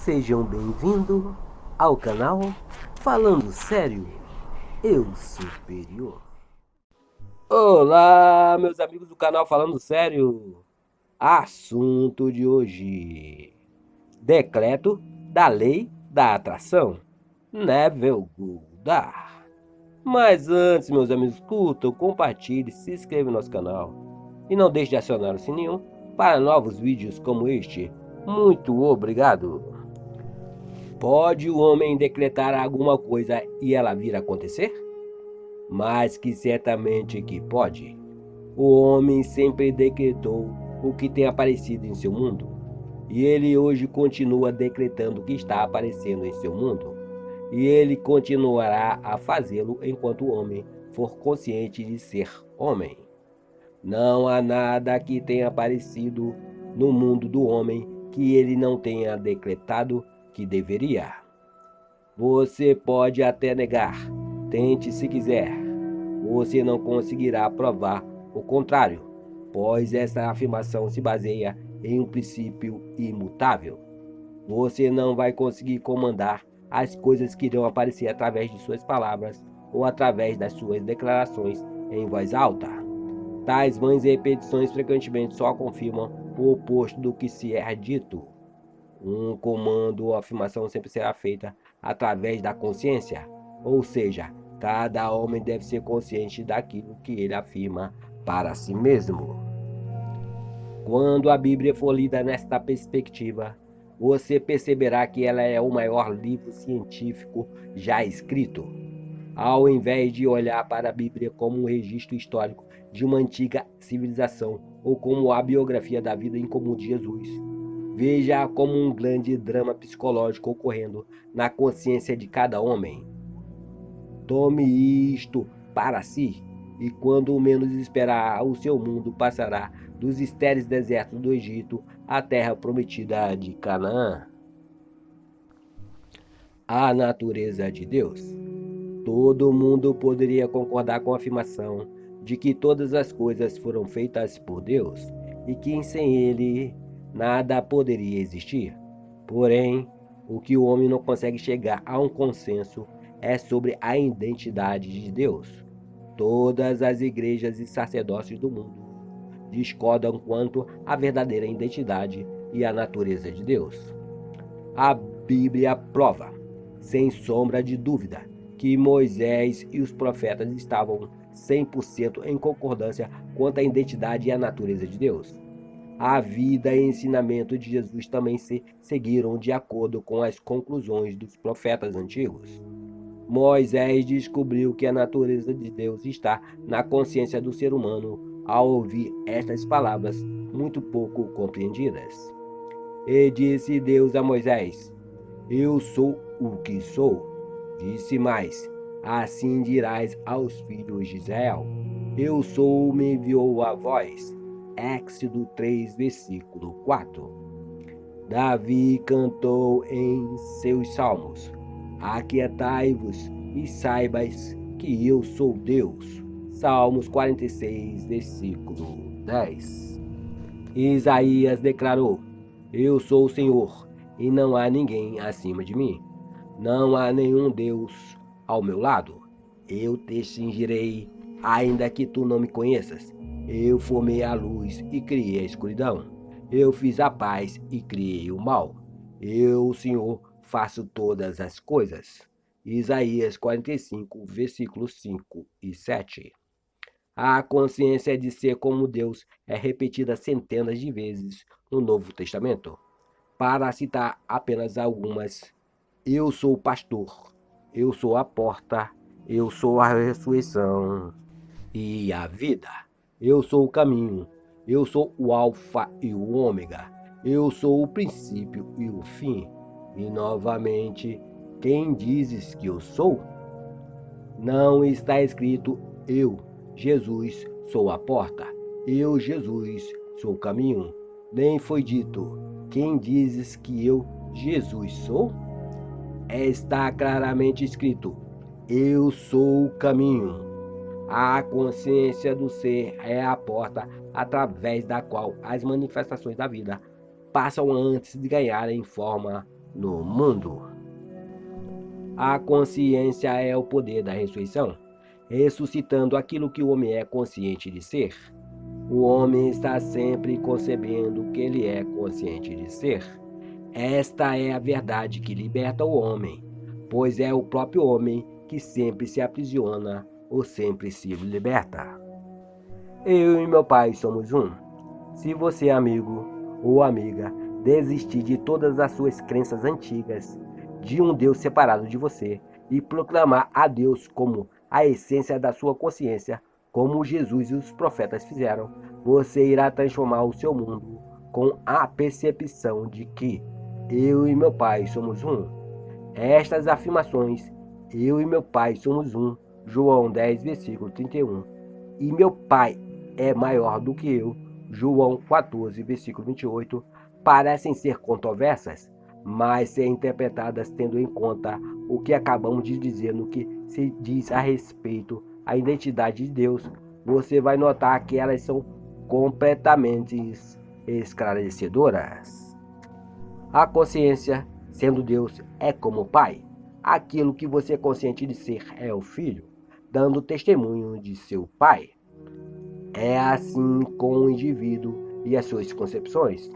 Sejam bem-vindos ao canal Falando Sério, Eu Superior. Olá, meus amigos do canal Falando Sério. Assunto de hoje: decreto da lei da atração. Neville Goddard. Mas antes, meus amigos, curtam, compartilhem, se inscrevam no nosso canal. E não deixe de acionar o sininho para novos vídeos como este. Muito obrigado. Pode o homem decretar alguma coisa e ela vir a acontecer? Mas que certamente que pode. O homem sempre decretou o que tem aparecido em seu mundo. E ele hoje continua decretando o que está aparecendo em seu mundo. E ele continuará a fazê-lo enquanto o homem for consciente de ser homem. Não há nada que tenha aparecido no mundo do homem que ele não tenha decretado que deveria. Você pode até negar, tente se quiser. Você não conseguirá provar o contrário, pois essa afirmação se baseia em um princípio imutável. Você não vai conseguir comandar as coisas que irão aparecer através de suas palavras ou através das suas declarações em voz alta. Tais vãs repetições frequentemente só confirmam o oposto do que se é dito. Um comando ou afirmação sempre será feita através da consciência, ou seja, cada homem deve ser consciente daquilo que ele afirma para si mesmo. Quando a Bíblia for lida nesta perspectiva, você perceberá que ela é o maior livro científico já escrito. Ao invés de olhar para a Bíblia como um registro histórico de uma antiga civilização ou como a biografia da vida incomum de Jesus, veja como um grande drama psicológico ocorrendo na consciência de cada homem. Tome isto para si, e quando menos esperar, o seu mundo passará dos estéreis desertos do Egito à terra prometida de Canaã. A natureza de Deus. Todo mundo poderia concordar com a afirmação de que todas as coisas foram feitas por Deus e que sem Ele nada poderia existir. Porém, o que o homem não consegue chegar a um consenso é sobre a identidade de Deus. Todas as igrejas e sacerdócios do mundo discordam quanto à verdadeira identidade e à natureza de Deus. A Bíblia prova, sem sombra de dúvida, que Moisés e os profetas estavam 100% em concordância quanto à identidade e à natureza de Deus. A vida e ensinamento de Jesus também se seguiram de acordo com as conclusões dos profetas antigos. Moisés descobriu que a natureza de Deus está na consciência do ser humano ao ouvir estas palavras muito pouco compreendidas. E disse Deus a Moisés: Eu sou o que sou. Disse mais: Assim dirás aos filhos de Israel: Eu sou, me enviou a vós. Êxodo 3, versículo 4. Davi cantou em seus salmos: Aquietai-vos e saibais que eu sou Deus. Salmos 46, versículo 10. Isaías declarou: Eu sou o Senhor, e não há ninguém acima de mim. Não há nenhum Deus ao meu lado. Eu te cingirei, ainda que tu não me conheças. Eu formei a luz e criei a escuridão. Eu fiz a paz e criei o mal. Eu, o Senhor, faço todas as coisas. Isaías 45, versículos 5 e 7. A consciência de ser como Deus é repetida centenas de vezes no Novo Testamento. Para citar apenas algumas: eu sou o pastor, eu sou a porta, eu sou a ressurreição e a vida. Eu sou o caminho, eu sou o alfa e o ômega, eu sou o princípio e o fim. E novamente, quem dizes que eu sou? Não está escrito eu, Jesus, sou a porta, eu, Jesus, sou o caminho. Nem foi dito, quem dizes que eu, Jesus, sou? Está claramente escrito, eu sou o caminho. A consciência do ser é a porta através da qual as manifestações da vida passam antes de ganharem forma no mundo. A consciência é o poder da ressurreição, ressuscitando aquilo que o homem é consciente de ser. O homem está sempre concebendo o que ele é consciente de ser. Esta é a verdade que liberta o homem, pois é o próprio homem que sempre se aprisiona ou sempre se liberta. Eu e meu Pai somos um. Se você, amigo ou amiga, desistir de todas as suas crenças antigas, de um Deus separado de você, e proclamar a Deus como a essência da sua consciência, como Jesus e os profetas fizeram, você irá transformar o seu mundo com a percepção de que eu e meu Pai somos um. Estas afirmações, eu e meu Pai somos um, João 10, versículo 31, e meu Pai é maior do que eu, João 14, versículo 28, parecem ser controversas, mas ser interpretadas tendo em conta o que acabamos de dizer no que se diz a respeito à identidade de Deus, você vai notar que elas são completamente esclarecedoras. A consciência, sendo Deus, é como o Pai. Aquilo que você é consciente de ser é o Filho, dando testemunho de seu Pai. É assim com o indivíduo e as suas concepções.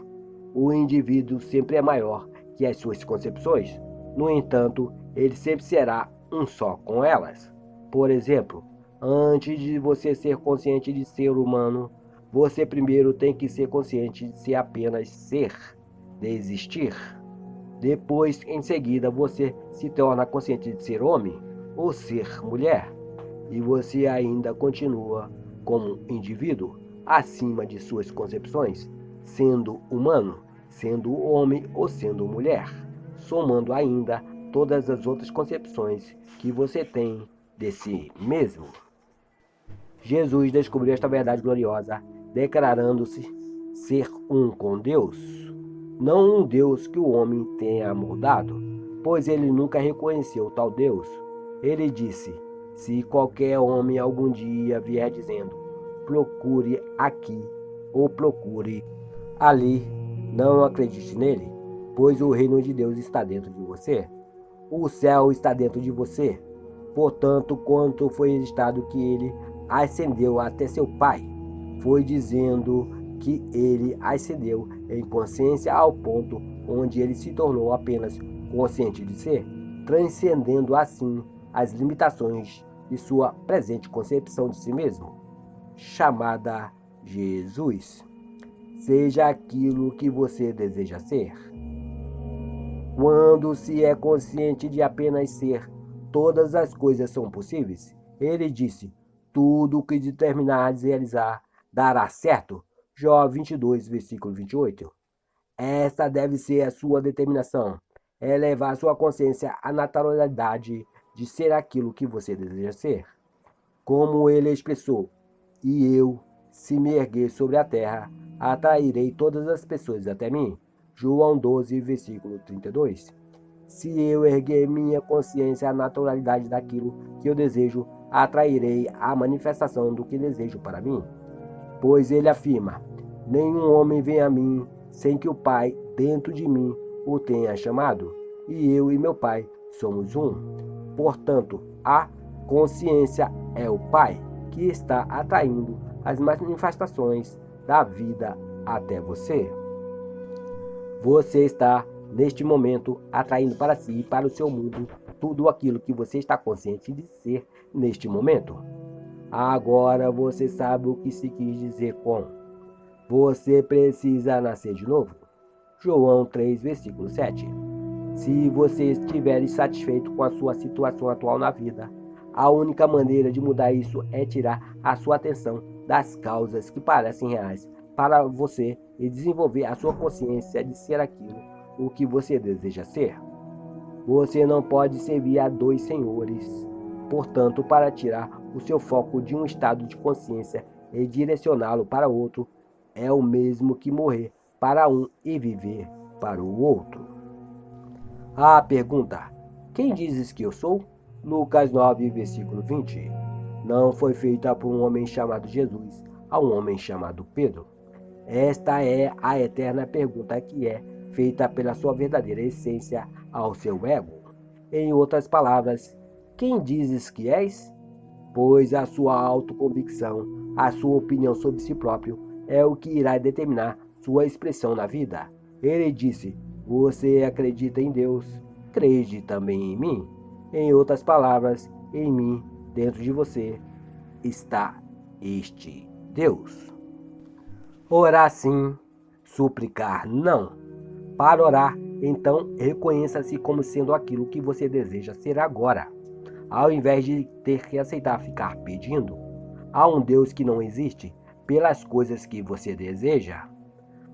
O indivíduo sempre é maior que as suas concepções. No entanto, ele sempre será um só com elas. Por exemplo, antes de você ser consciente de ser humano, você primeiro tem que ser consciente de ser apenas ser, de existir. Depois, em seguida, você se torna consciente de ser homem ou ser mulher. E você ainda continua como indivíduo acima de suas concepções, sendo humano, sendo homem ou sendo mulher, somando ainda todas as outras concepções que você tem de si mesmo. Jesus descobriu esta verdade gloriosa, declarando-se ser um com Deus, não um Deus que o homem tenha moldado, pois ele nunca reconheceu tal Deus. Ele disse: se qualquer homem algum dia vier dizendo, procure aqui ou procure ali, não acredite nele, pois o reino de Deus está dentro de você. O céu está dentro de você. Portanto, quanto foi registrado que ele ascendeu até seu Pai, foi dizendo que ele ascendeu em consciência ao ponto onde ele se tornou apenas consciente de ser, transcendendo assim as limitações de sua presente concepção de si mesmo, chamada Jesus. Seja aquilo que você deseja ser. Quando se é consciente de apenas ser, todas as coisas são possíveis. Ele disse: tudo o que determinares realizar dará certo. Jó 22, versículo 28. Essa deve ser a sua determinação. É levar sua consciência à naturalidade de ser aquilo que você deseja ser. Como ele expressou: e eu, se me erguer sobre a terra, atrairei todas as pessoas até mim. João 12, versículo 32. Se eu erguer minha consciência à naturalidade daquilo que eu desejo, atrairei a manifestação do que desejo para mim. Pois ele afirma: nenhum homem vem a mim sem que o Pai dentro de mim o tenha chamado, e eu e meu Pai somos um. Portanto, a consciência é o Pai que está atraindo as manifestações da vida até você. Você está, neste momento, atraindo para si e para o seu mundo tudo aquilo que você está consciente de ser neste momento. Agora você sabe o que se quis dizer com você precisa nascer de novo. João 3, versículo 7. Se você estiver insatisfeito com a sua situação atual na vida, a única maneira de mudar isso é tirar a sua atenção das causas que parecem reais para você e desenvolver a sua consciência de ser aquilo o que você deseja ser. Você não pode servir a dois senhores. Portanto, para tirar o seu foco de um estado de consciência e direcioná-lo para outro, é o mesmo que morrer para um e viver para o outro. A pergunta: quem dizes que eu sou? Lucas 9, versículo 20. Não foi feita por um homem chamado Jesus a um homem chamado Pedro. Esta é a eterna pergunta que é feita pela sua verdadeira essência ao seu ego. Em outras palavras, quem dizes que és? Pois a sua autoconvicção, a sua opinião sobre si próprio, é o que irá determinar sua expressão na vida. Ele disse: você acredita em Deus, crede também em mim. Em outras palavras, em mim, dentro de você, está este Deus. Orar sim, suplicar não. Para orar, então reconheça-se como sendo aquilo que você deseja ser agora, ao invés de ter que aceitar ficar pedindo a um Deus que não existe pelas coisas que você deseja.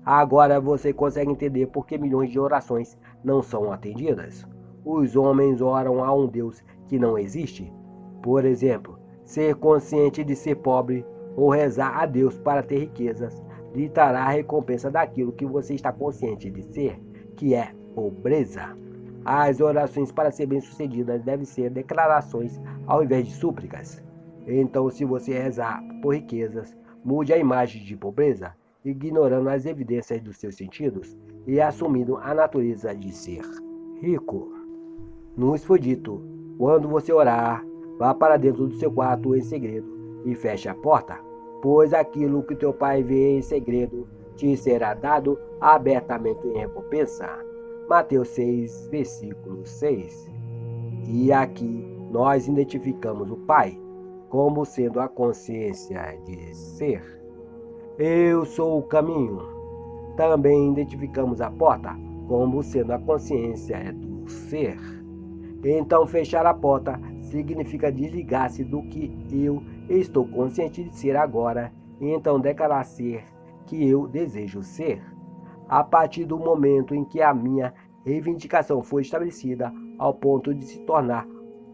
Agora você consegue entender por que milhões de orações não são atendidas. Os homens oram a um Deus que não existe. Por exemplo, ser consciente de ser pobre ou rezar a Deus para ter riquezas lhe trará a recompensa daquilo que você está consciente de ser, que é pobreza. As orações para ser bem-sucedidas devem ser declarações ao invés de súplicas. Então, se você rezar por riquezas, mude a imagem de pobreza, ignorando as evidências dos seus sentidos e assumindo a natureza de ser rico. Nos foi dito: quando você orar, vá para dentro do seu quarto em segredo e feche a porta, pois aquilo que teu pai vê em segredo te será dado abertamente em recompensa. Mateus 6, versículo 6. E aqui nós identificamos o Pai como sendo a consciência de ser. Eu sou o caminho. Também identificamos a porta como sendo a consciência do ser. Então, fechar a porta significa desligar-se do que eu estou consciente de ser agora e então declarar ser que eu desejo ser. A partir do momento em que a minha reivindicação foi estabelecida ao ponto de se tornar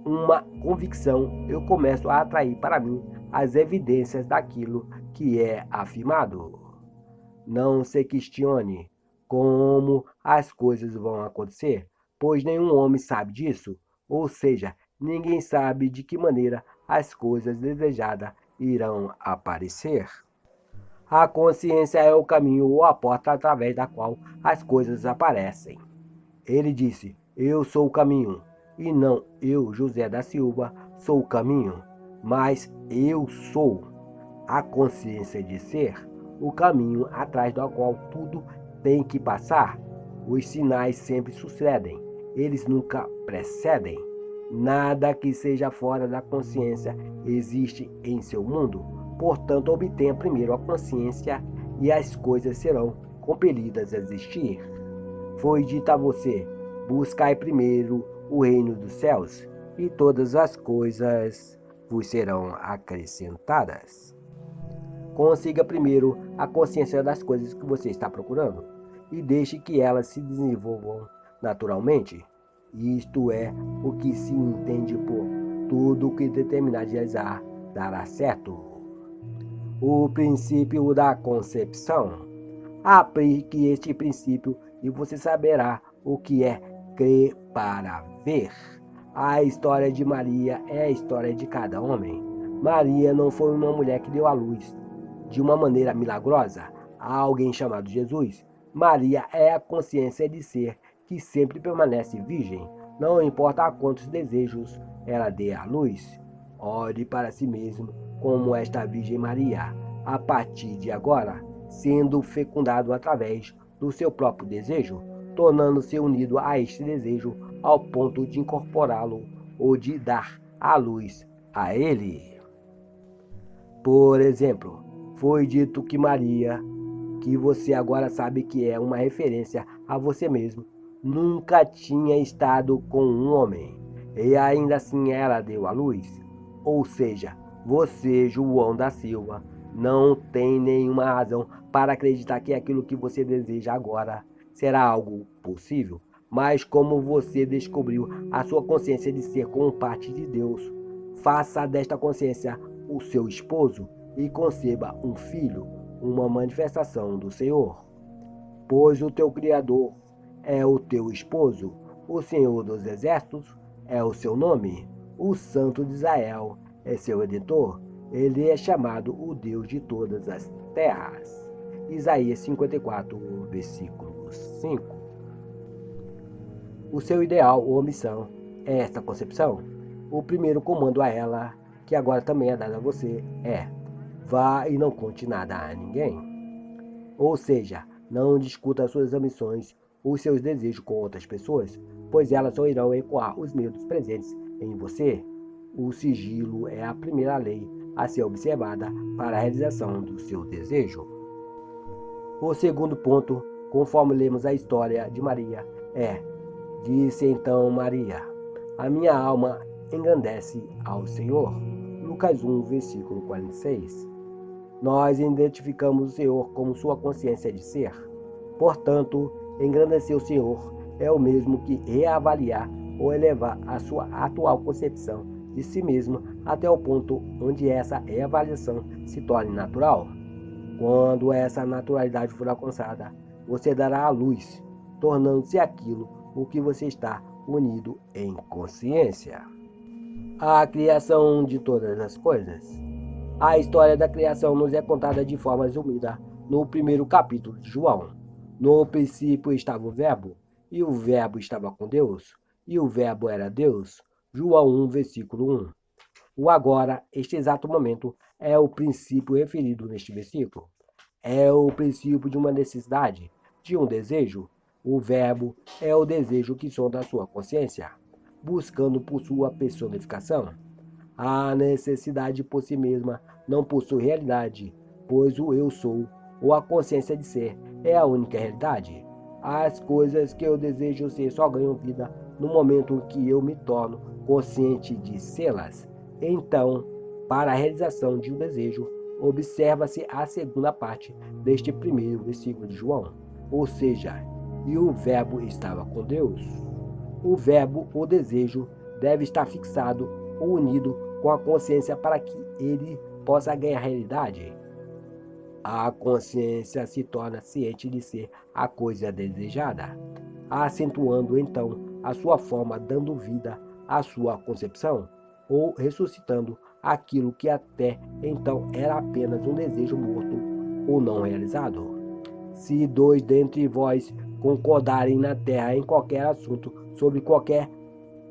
uma convicção, eu começo a atrair para mim as evidências daquilo que é afirmado. Não se questione como as coisas vão acontecer, pois nenhum homem sabe disso, ou seja, ninguém sabe de que maneira as coisas desejadas irão aparecer. A consciência é o caminho ou a porta através da qual as coisas aparecem. Ele disse: eu sou o caminho, e não eu, José da Silva, sou o caminho, mas eu sou a consciência de ser, o caminho atrás do qual tudo tem que passar. Os sinais sempre sucedem, eles nunca precedem. Nada que seja fora da consciência existe em seu mundo. Portanto, obtenha primeiro a consciência e as coisas serão compelidas a existir. Foi dito a você: buscai primeiro o reino dos céus, e todas as coisas vos serão acrescentadas. Consiga primeiro a consciência das coisas que você está procurando e deixe que elas se desenvolvam naturalmente. Isto é o que se entende por tudo o que determinar de realizar dará certo. O princípio da concepção. Aplique este princípio e você saberá o que é crer para ver. A história de Maria é a história de cada homem. Maria não foi uma mulher que deu à luz de uma maneira milagrosa a alguém chamado Jesus. Maria é a consciência de ser que sempre permanece virgem, não importa a quantos desejos ela dê à luz. Olhe para si mesmo como esta Virgem Maria, a partir de agora, sendo fecundado através do seu próprio desejo, tornando-se unido a este desejo ao ponto de incorporá-lo ou de dar a luz a ele. Por exemplo, foi dito que Maria, que você agora sabe que é uma referência a você mesmo, nunca tinha estado com um homem, e ainda assim ela deu à luz. Ou seja, você, João da Silva, não tem nenhuma razão para acreditar que aquilo que você deseja agora será algo possível, mas como você descobriu a sua consciência de ser como parte de Deus, faça desta consciência o seu esposo e conceba um filho, uma manifestação do Senhor. Pois o teu Criador é o teu esposo, o Senhor dos Exércitos é o seu nome, o Santo de Israel é seu Redentor, ele é chamado o Deus de todas as terras. Isaías 54, versículo 5. o seu ideal ou missão é esta concepção. O primeiro comando a ela, que agora também é dado a você, é: vá e não conte nada a ninguém. Ou seja, não discuta suas ambições ou seus desejos com outras pessoas, pois elas só irão ecoar os medos presentes em você. O sigilo é a primeira lei a ser observada para a realização do seu desejo. O segundo ponto, conforme lemos a história de Maria, é: disse então Maria: a minha alma engrandece ao Senhor. Lucas 1, versículo 46. Nós identificamos o Senhor como sua consciência de ser. Portanto, engrandecer o Senhor é o mesmo que reavaliar ou elevar a sua atual concepção de si mesmo até o ponto onde essa reavaliação se torne natural. Quando essa naturalidade for alcançada, você dará à luz, tornando-se aquilo o que você está unido em consciência. A criação de todas as coisas. A história da criação nos é contada de forma resumida no primeiro capítulo de João. No princípio estava o Verbo, e o Verbo estava com Deus, e o Verbo era Deus. João 1, versículo 1. O agora, este exato momento, é o princípio referido neste versículo. É o princípio de uma necessidade, de um desejo. O verbo é o desejo que sonda a sua consciência, buscando por sua personificação. A necessidade por si mesma não possui realidade, pois o eu sou, ou a consciência de ser, é a única realidade. As coisas que eu desejo ser só ganham vida no momento em que eu me torno consciente de sê-las. Então, para a realização de um desejo, observa-se a segunda parte deste primeiro versículo de João, ou seja, e o verbo estava com Deus. O verbo, o desejo, deve estar fixado ou unido com a consciência para que ele possa ganhar realidade. A consciência se torna ciente de ser a coisa desejada, acentuando então a sua forma, dando vida à sua concepção, ou ressuscitando aquilo que até então era apenas um desejo morto ou não realizado. Se dois dentre vós concordarem na terra em qualquer assunto, sobre qualquer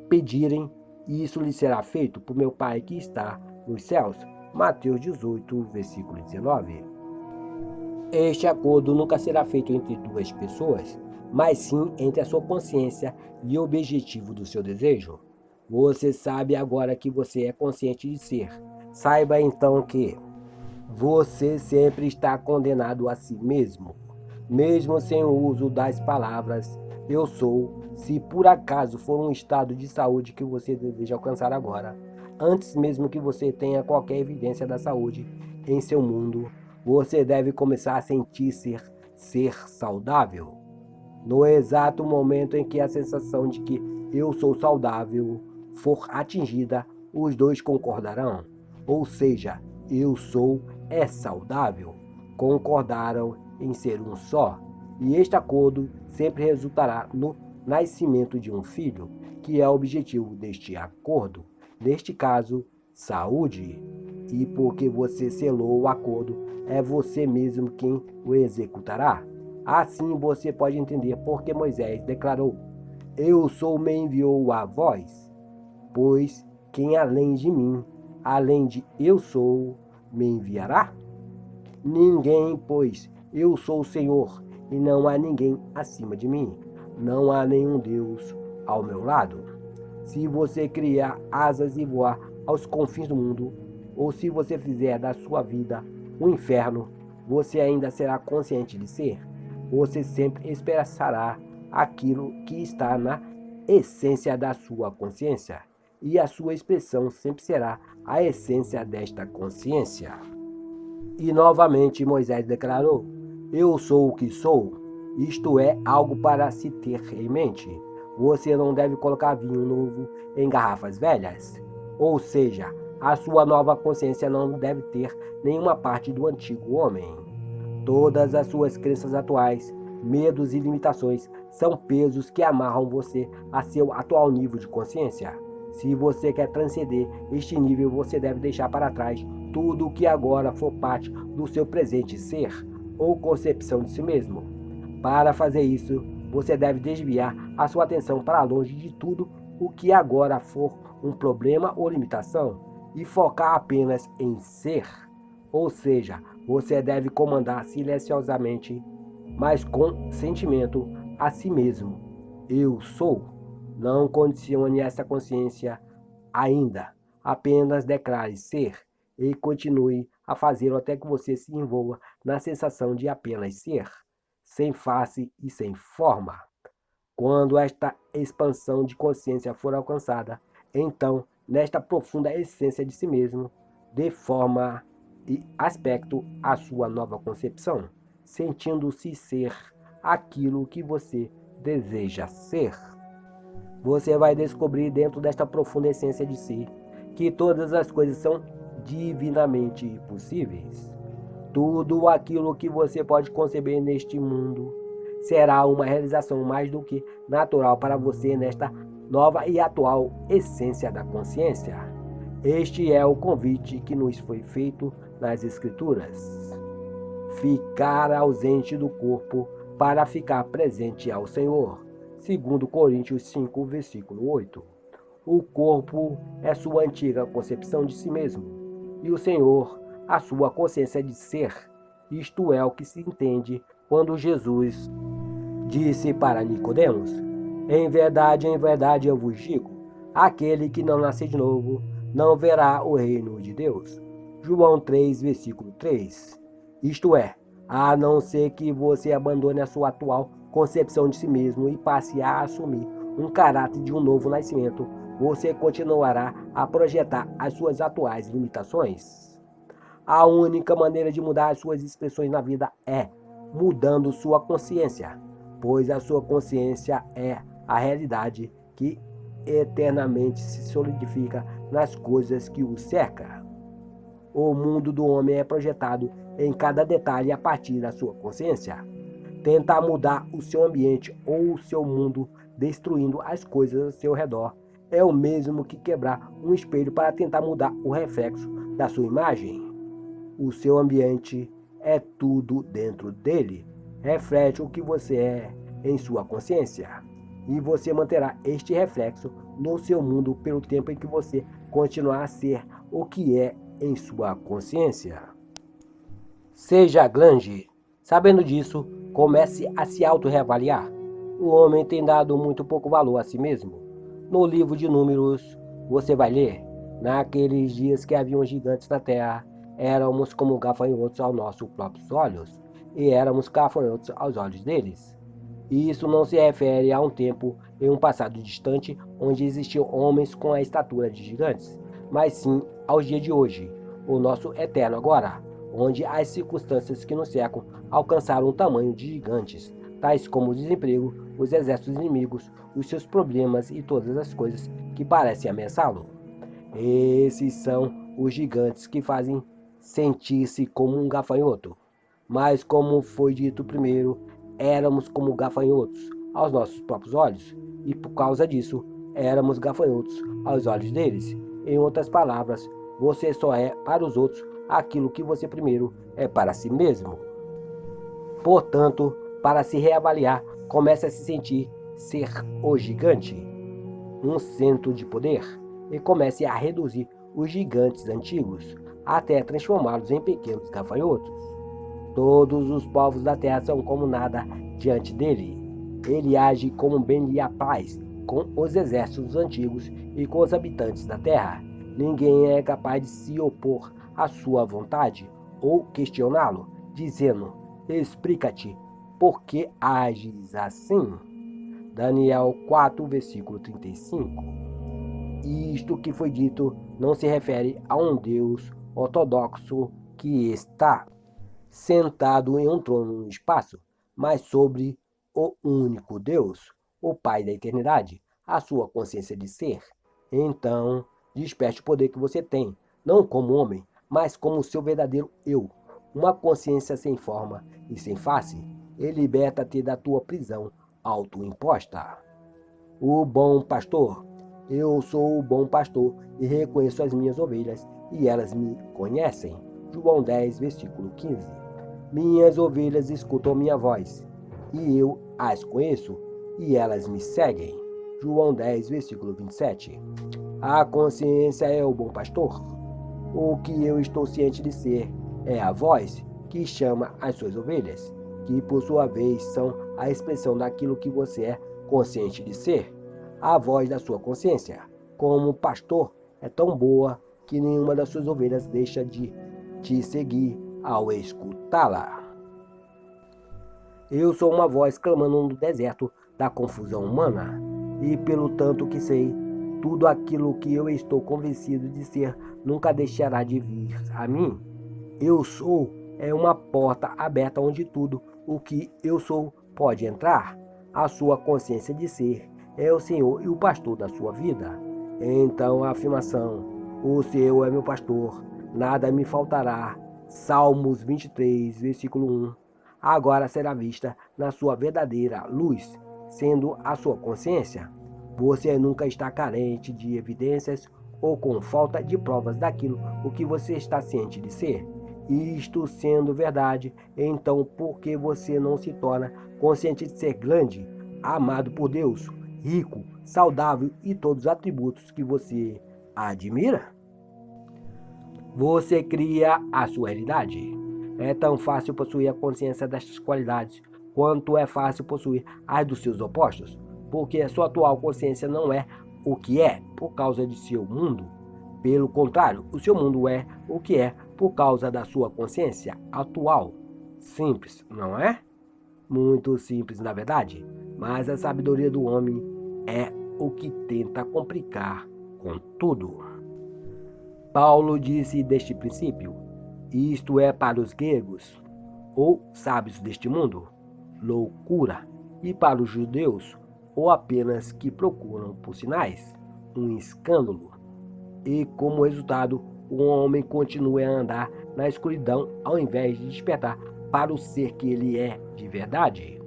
pedirem, isso lhe será feito por meu Pai que está nos céus. Mateus 18, versículo 19. Este acordo nunca será feito entre duas pessoas, mas sim entre a sua consciência e o objetivo do seu desejo. Você sabe agora que você é consciente de ser. Saiba então que você sempre está condenado a si mesmo, mesmo sem o uso das palavras eu sou, se por acaso for um estado de saúde que você deseja alcançar agora, antes mesmo que você tenha qualquer evidência da saúde em seu mundo, você deve começar a sentir ser saudável. No exato momento em que a sensação de que eu sou saudável for atingida, os dois concordarão. Ou seja, eu sou é saudável. Concordaram em ser um só. E este acordo sempre resultará no nascimento de um filho, que é o objetivo deste acordo. Neste caso, saúde. E porque você selou o acordo, é você mesmo quem o executará. Assim você pode entender por que Moisés declarou: eu sou, me enviou a vós, pois quem além de mim, além de eu sou, me enviará? Ninguém, pois eu sou o Senhor, e não há ninguém acima de mim. Não há nenhum Deus ao meu lado. Se você criar asas e voar aos confins do mundo, ou se você fizer da sua vida um inferno, você ainda será consciente de ser. Você sempre expressará aquilo que está na essência da sua consciência, e a sua expressão sempre será a essência desta consciência. E novamente Moisés declarou: eu sou o que sou. Isto é algo para se ter em mente. Você não deve colocar vinho novo em garrafas velhas. Ou seja, a sua nova consciência não deve ter nenhuma parte do antigo homem. Todas as suas crenças atuais, medos e limitações são pesos que amarram você a seu atual nível de consciência. Se você quer transcender este nível, você deve deixar para trás tudo o que agora for parte do seu presente ser ou concepção de si mesmo. Para fazer isso, você deve desviar a sua atenção para longe de tudo o que agora for um problema ou limitação e focar apenas em ser. Ou seja, você deve comandar silenciosamente, mas com sentimento, a si mesmo. Eu sou. Não condicione essa consciência ainda. Apenas declare ser e continue a fazê-lo até que você se envolva na sensação de apenas ser, sem face e sem forma. Quando esta expansão de consciência for alcançada, então, nesta profunda essência de si mesmo, dê forma e aspecto à sua nova concepção, sentindo-se ser aquilo que você deseja ser. Você vai descobrir dentro desta profunda essência de si que todas as coisas são divinamente possíveis. Tudo aquilo que você pode conceber neste mundo será uma realização mais do que natural para você nesta nova e atual essência da consciência. Este é o convite que nos foi feito nas Escrituras. Ficar ausente do corpo para ficar presente ao Senhor. Segundo Coríntios 5, versículo 8. O corpo é sua antiga concepção de si mesmo, e o Senhor, a sua consciência de ser. Isto é o que se entende quando Jesus disse para Nicodemos: em verdade eu vos digo, aquele que não nascer de novo não verá o reino de Deus. João 3, versículo 3. Isto é, a não ser que você abandone a sua atual concepção de si mesmo e passe a assumir um caráter de um novo nascimento, você continuará a projetar as suas atuais limitações. A única maneira de mudar as suas expressões na vida é mudando sua consciência, pois a sua consciência é a realidade que eternamente se solidifica nas coisas que o cercam. O mundo do homem é projetado em cada detalhe a partir da sua consciência. Tentar mudar o seu ambiente ou o seu mundo destruindo as coisas ao seu redor é o mesmo que quebrar um espelho para tentar mudar o reflexo da sua imagem. O seu ambiente é tudo dentro dele, reflete o que você é em sua consciência. E você manterá este reflexo no seu mundo pelo tempo em que você continuar a ser o que é em sua consciência. Seja grande. Sabendo disso, comece a se auto-reavaliar. O homem tem dado muito pouco valor a si mesmo. No livro de Números, você vai ler: naqueles dias que haviam gigantes na terra, éramos como gafanhotos aos nossos próprios olhos, e éramos gafanhotos aos olhos deles. E isso não se refere a um tempo em um passado distante onde existiam homens com a estatura de gigantes, mas sim aos dias de hoje, o nosso eterno agora, onde as circunstâncias que nos cercam alcançaram o tamanho de gigantes, tais como o desemprego, os exércitos inimigos, os seus problemas e todas as coisas que parecem ameaçá-lo. Esses são os gigantes que fazem sentir-se como um gafanhoto. Mas, como foi dito primeiro, éramos como gafanhotos aos nossos próprios olhos, e por causa disso, éramos gafanhotos aos olhos deles. Em outras palavras, você só é para os outros aquilo que você primeiro é para si mesmo. Portanto, para se reavaliar, comece a se sentir ser o gigante, um centro de poder, e comece a reduzir os gigantes antigos até transformá-los em pequenos gafanhotos. Todos os povos da terra são como nada diante dele. Ele age como bem lhe apraz com os exércitos antigos e com os habitantes da terra. Ninguém é capaz de se opor à sua vontade ou questioná-lo, dizendo: explica-te, por que ages assim? Daniel 4, versículo 35. Isto que foi dito não se refere a um Deus ortodoxo que está sentado em um trono no espaço, mas sobre o único Deus, o Pai da eternidade, a sua consciência de ser. Então, desperte o poder que você tem, não como homem, mas como seu verdadeiro eu, uma consciência sem forma e sem face, e liberta-te da tua prisão autoimposta. O bom pastor. Eu sou o bom pastor e reconheço as minhas ovelhas, e elas me conhecem. João 10, versículo 15. Minhas ovelhas escutam minha voz, e eu as conheço e elas me seguem. João 10, versículo 27. A consciência é o bom pastor. O que eu estou ciente de ser é a voz que chama as suas ovelhas, que por sua vez são a expressão daquilo que você é consciente de ser. A voz da sua consciência, como pastor, é tão boa que nenhuma das suas ovelhas deixa de te seguir ao escutá-la. Eu sou uma voz clamando no deserto da confusão humana, e pelo tanto que sei, tudo aquilo que eu estou convencido de ser nunca deixará de vir a mim. Eu sou é uma porta aberta onde tudo o que eu sou pode entrar. A sua consciência de ser é o Senhor e o pastor da sua vida. Então a afirmação, o Senhor é meu pastor, nada me faltará. Salmos 23, versículo 1. Agora será vista na sua verdadeira luz, sendo a sua consciência. Você nunca está carente de evidências ou com falta de provas daquilo o que você está ciente de ser. Isto sendo verdade, então por que você não se torna consciente de ser grande, amado por Deus, rico, saudável e todos os atributos que você admira? Você cria a sua realidade. É tão fácil possuir a consciência destas qualidades quanto é fácil possuir as dos seus opostos, porque a sua atual consciência não é o que é por causa de seu mundo. Pelo contrário, o seu mundo é o que é por causa da sua consciência atual. Simples, não é? Muito simples, na verdade. Mas a sabedoria do homem é o que tenta complicar com tudo. Paulo disse deste princípio: isto é para os gregos, ou sábios deste mundo, loucura, e para os judeus, ou apenas que procuram por sinais, um escândalo. E como resultado, o homem continua a andar na escuridão ao invés de despertar para o ser que ele é de verdade.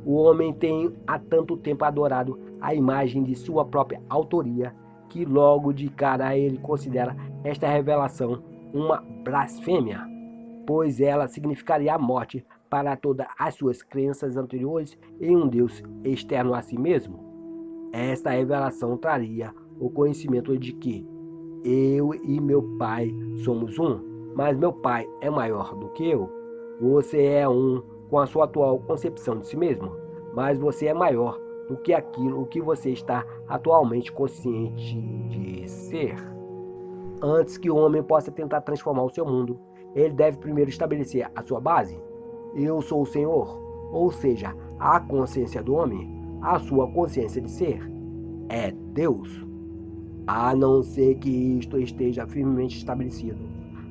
O homem tem há tanto tempo adorado a imagem de sua própria autoria que logo de cara ele considera esta revelação uma blasfêmia, pois ela significaria a morte para todas as suas crenças anteriores em um Deus externo a si mesmo. Esta revelação traria o conhecimento de que eu e meu pai somos um, mas meu pai é maior do que eu. Você é um com a sua atual concepção de si mesmo, mas você é maior do que aquilo que você está atualmente consciente de ser. Antes que o homem possa tentar transformar o seu mundo, ele deve primeiro estabelecer a sua base. Eu sou o Senhor, ou seja, a consciência do homem, a sua consciência de ser, é Deus. A não ser que isto esteja firmemente estabelecido,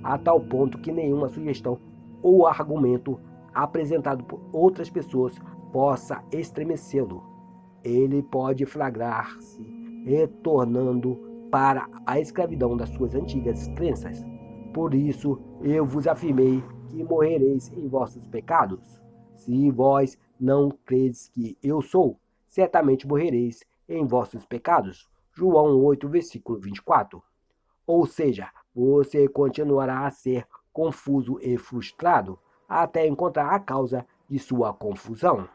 a tal ponto que nenhuma sugestão ou argumento apresentado por outras pessoas possa estremecê-lo. Ele pode flagrar-se retornando para a escravidão das suas antigas crenças. Por isso eu vos afirmei que morrereis em vossos pecados. Se vós não credes que eu sou, certamente morrereis em vossos pecados. João 8, versículo 24. Ou seja, você continuará a ser confuso e frustrado até encontrar a causa de sua confusão.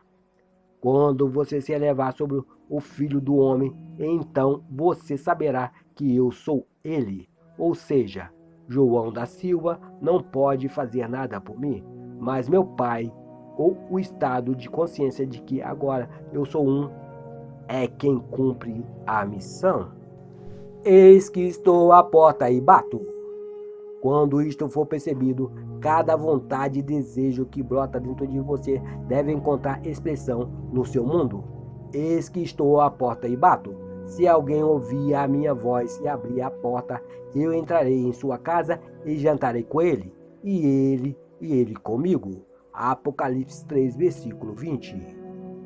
Quando você se elevar sobre o Filho do Homem, então você saberá que eu sou ele. Ou seja, João da Silva não pode fazer nada por mim, mas meu Pai, ou o estado de consciência de que agora eu sou um, é quem cumpre a missão. Eis que estou à porta e bato. Quando isto for percebido, cada vontade e desejo que brota dentro de você deve encontrar expressão no seu mundo. Eis que estou à porta e bato. Se alguém ouvir a minha voz e abrir a porta, eu entrarei em sua casa e jantarei com ele, e ele comigo. Apocalipse 3, versículo 20.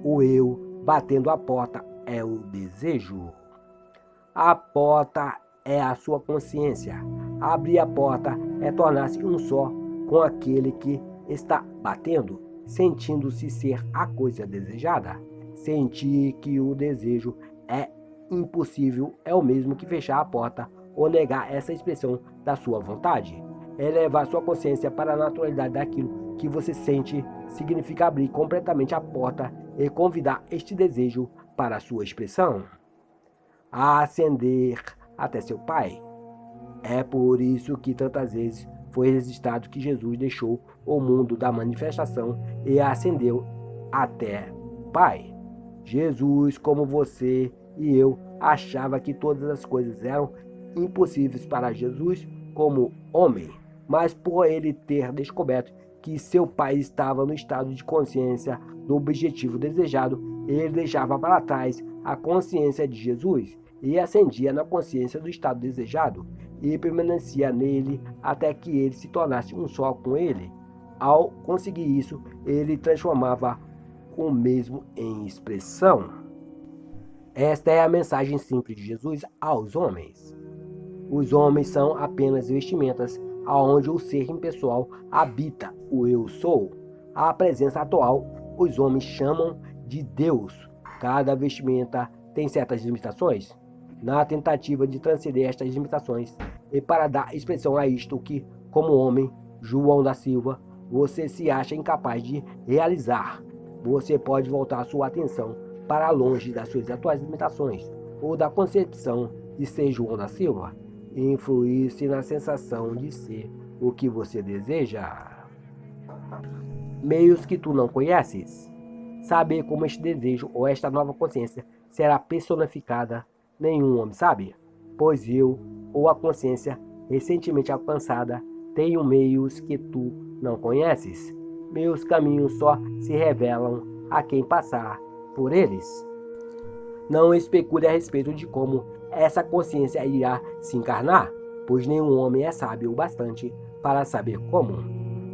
O eu batendo a porta é o desejo. A porta é a sua consciência. Abrir a porta é tornar-se um só com aquele que está batendo, sentindo-se ser a coisa desejada. Sentir que o desejo é impossível é o mesmo que fechar a porta ou negar essa expressão da sua vontade. Elevar sua consciência para a naturalidade daquilo que você sente significa abrir completamente a porta e convidar este desejo para a sua expressão, a ascender até seu Pai. É por isso que tantas vezes foi registrado que Jesus deixou o mundo da manifestação e ascendeu até o Pai. Jesus, como você e eu, achava que todas as coisas eram impossíveis para Jesus como homem, mas por ele ter descoberto que seu Pai estava no estado de consciência do objetivo desejado, ele deixava para trás a consciência de Jesus e ascendia na consciência do estado desejado e permanecia nele até que ele se tornasse um só com ele. Ao conseguir isso, ele transformava o mesmo em expressão. Esta é a mensagem simples de Jesus aos homens. Os homens são apenas vestimentas aonde o ser impessoal habita o eu sou. A presença atual, os homens chamam de Deus. Cada vestimenta tem certas limitações. Na tentativa de transcender estas limitações e para dar expressão a isto que, como homem, João da Silva, você se acha incapaz de realizar, você pode voltar sua atenção para longe das suas atuais limitações ou da concepção de ser João da Silva e influir-se na sensação de ser o que você deseja. Meios que tu não conheces. Saber como este desejo ou esta nova consciência será personificada, nenhum homem sabe, pois eu, ou a consciência recentemente alcançada, tenho meios que tu não conheces. Meus caminhos só se revelam a quem passar por eles. Não especule a respeito de como essa consciência irá se encarnar, pois nenhum homem é sábio o bastante para saber como.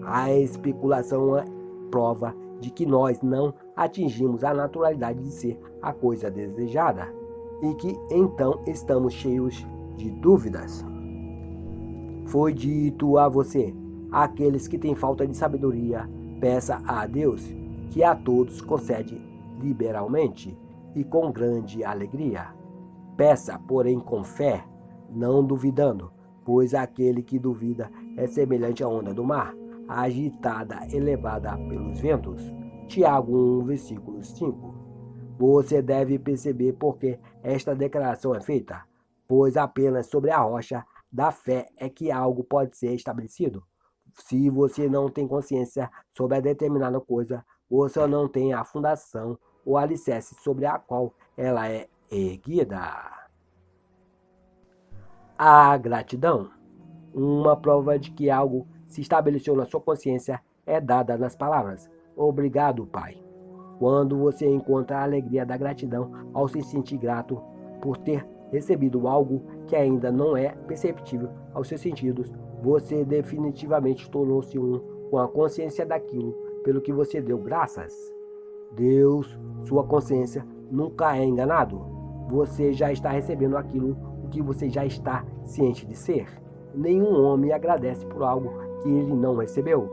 A especulação é prova de que nós não atingimos a naturalidade de ser a coisa desejada e que então estamos cheios de dúvidas. Foi dito a você: aqueles que têm falta de sabedoria, peça a Deus, que a todos concede liberalmente e com grande alegria. Peça, porém, com fé, não duvidando, pois aquele que duvida é semelhante à onda do mar, agitada e levada pelos ventos. Tiago 1, versículo 5. Você deve perceber por que esta declaração é feita, pois apenas sobre a rocha da fé é que algo pode ser estabelecido. Se você não tem consciência sobre a determinada coisa, você não tem a fundação ou alicerce sobre a qual ela é erguida. A gratidão. Uma prova de que algo se estabeleceu na sua consciência é dada nas palavras: obrigado, Pai. Quando você encontra a alegria da gratidão ao se sentir grato por ter recebido algo que ainda não é perceptível aos seus sentidos, você definitivamente tornou-se um com a consciência daquilo pelo que você deu graças. Deus, sua consciência, nunca é enganado. Você já está recebendo aquilo o que você já está ciente de ser. Nenhum homem agradece por algo que ele não recebeu.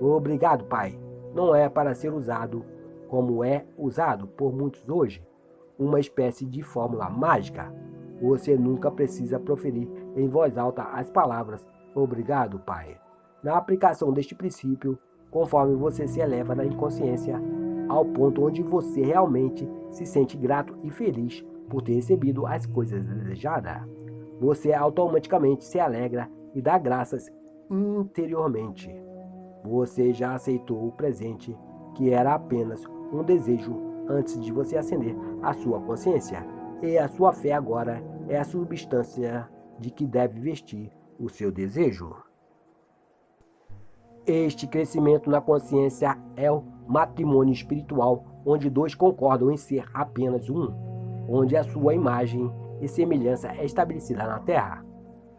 Obrigado, Pai. Não é para ser usado como é usado por muitos hoje, uma espécie de fórmula mágica. Você nunca precisa proferir em voz alta as palavras obrigado, Pai. Na aplicação deste princípio, conforme você se eleva na inconsciência ao ponto onde você realmente se sente grato e feliz por ter recebido as coisas desejadas, você automaticamente se alegra e dá graças interiormente. Você já aceitou o presente, que era apenas um desejo antes de você acender a sua consciência, e a sua fé agora é a substância de que deve vestir o seu desejo. Este crescimento na consciência é o matrimônio espiritual, onde dois concordam em ser apenas um, onde a sua imagem e semelhança é estabelecida na terra.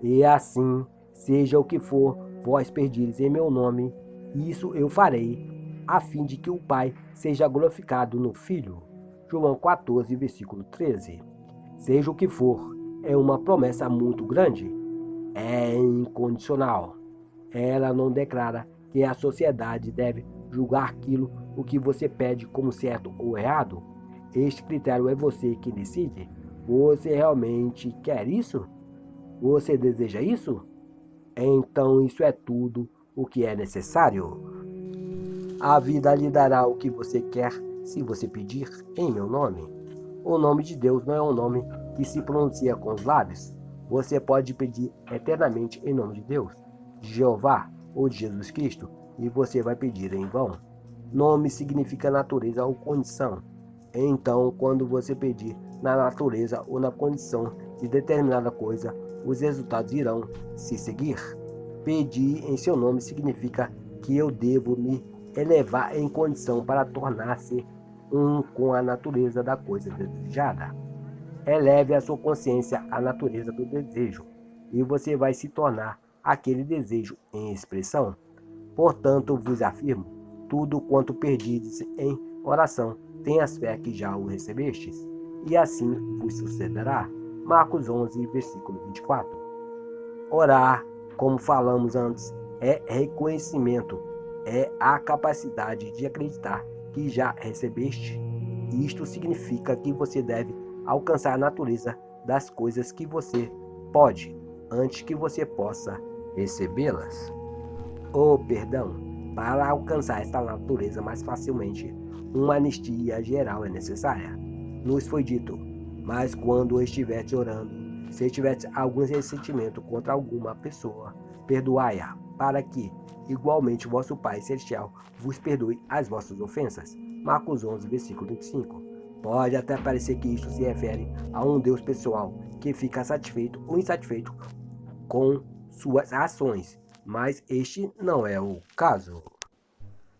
E assim, seja o que for vós pedires em meu nome, isso eu farei, a fim de que o Pai seja glorificado no Filho. João 14, versículo 13. Seja o que for, é uma promessa muito grande. É incondicional. Ela não declara que a sociedade deve julgar aquilo o que você pede como certo ou errado. Este critério é você que decide. Você realmente quer isso? Você deseja isso? Então isso é tudo o que é necessário. A vida lhe dará o que você quer se você pedir em meu nome. O nome de Deus não é um nome que se pronuncia com os lábios. Você pode pedir eternamente em nome de Deus, de Jeová ou de Jesus Cristo, e você vai pedir em vão. Nome significa natureza ou condição. Então, quando você pedir na natureza ou na condição de determinada coisa, os resultados irão se seguir. Pedir em seu nome significa que eu devo me elevar em condição para tornar-se um com a natureza da coisa desejada. Eleve a sua consciência à natureza do desejo, e você vai se tornar aquele desejo em expressão. Portanto, vos afirmo, tudo quanto perdides em oração, tenhas fé que já o recebestes, e assim vos sucederá. Marcos 11, versículo 24. Orar, como falamos antes, é reconhecimento, é a capacidade de acreditar que já recebeste. Isto significa que você deve alcançar a natureza das coisas que você pode, antes que você possa recebê-las. Oh, perdão, para alcançar esta natureza mais facilmente, uma anistia geral é necessária. Nos foi dito, mas quando estiveres orando, se tiveres algum ressentimento contra alguma pessoa, perdoai-a, para que, igualmente, vosso Pai Celestial vos perdoe as vossas ofensas. Marcos 11, versículo 25. Pode até parecer que isto se refere a um Deus pessoal, que fica satisfeito ou insatisfeito com suas ações, mas este não é o caso.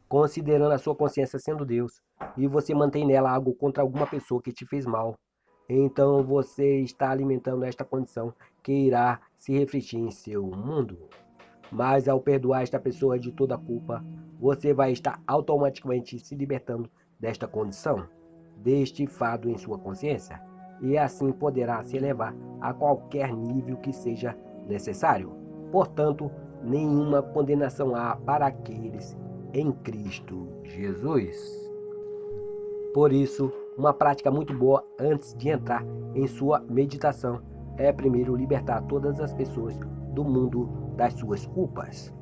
Considerando a sua consciência sendo Deus, e você mantém nela algo contra alguma pessoa que te fez mal, então você está alimentando esta condição que irá se refletir em seu mundo. Mas ao perdoar esta pessoa de toda a culpa, você vai estar automaticamente se libertando desta condição, deste fado em sua consciência, e assim poderá se elevar a qualquer nível que seja necessário. Portanto, nenhuma condenação há para aqueles em Cristo Jesus. Por isso, uma prática muito boa antes de entrar em sua meditação é primeiro libertar todas as pessoas do mundo das suas culpas,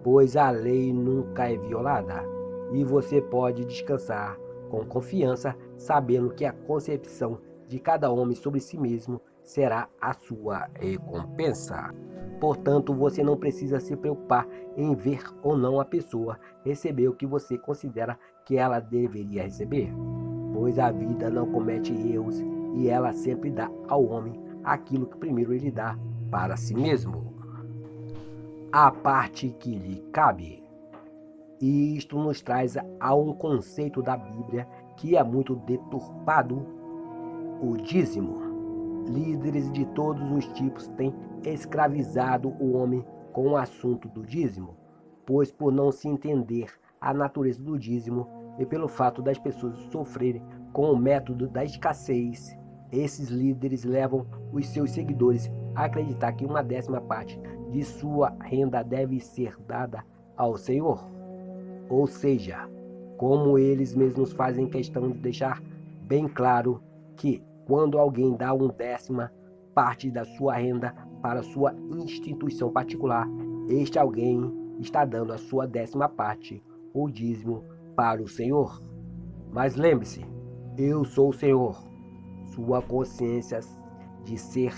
pois a lei nunca é violada e você pode descansar com confiança, sabendo que a concepção de cada homem sobre si mesmo será a sua recompensa. Portanto, você não precisa se preocupar em ver ou não a pessoa receber o que você considera que ela deveria receber, pois a vida não comete erros e ela sempre dá ao homem aquilo que primeiro ele dá para si mesmo, a parte que lhe cabe. E isto nos traz a um conceito da Bíblia que é muito deturpado: o dízimo. Líderes de todos os tipos têm escravizado o homem com o assunto do dízimo, pois por não se entender a natureza do dízimo e pelo fato das pessoas sofrerem com o método da escassez, esses líderes levam os seus seguidores a acreditar que uma décima parte de sua renda deve ser dada ao Senhor. Ou seja, como eles mesmos fazem questão de deixar bem claro que quando alguém dá uma décima parte da sua renda para sua instituição particular, este alguém está dando a sua décima parte, ou dízimo, para o Senhor. Mas lembre-se, eu sou o Senhor. Sua consciência de ser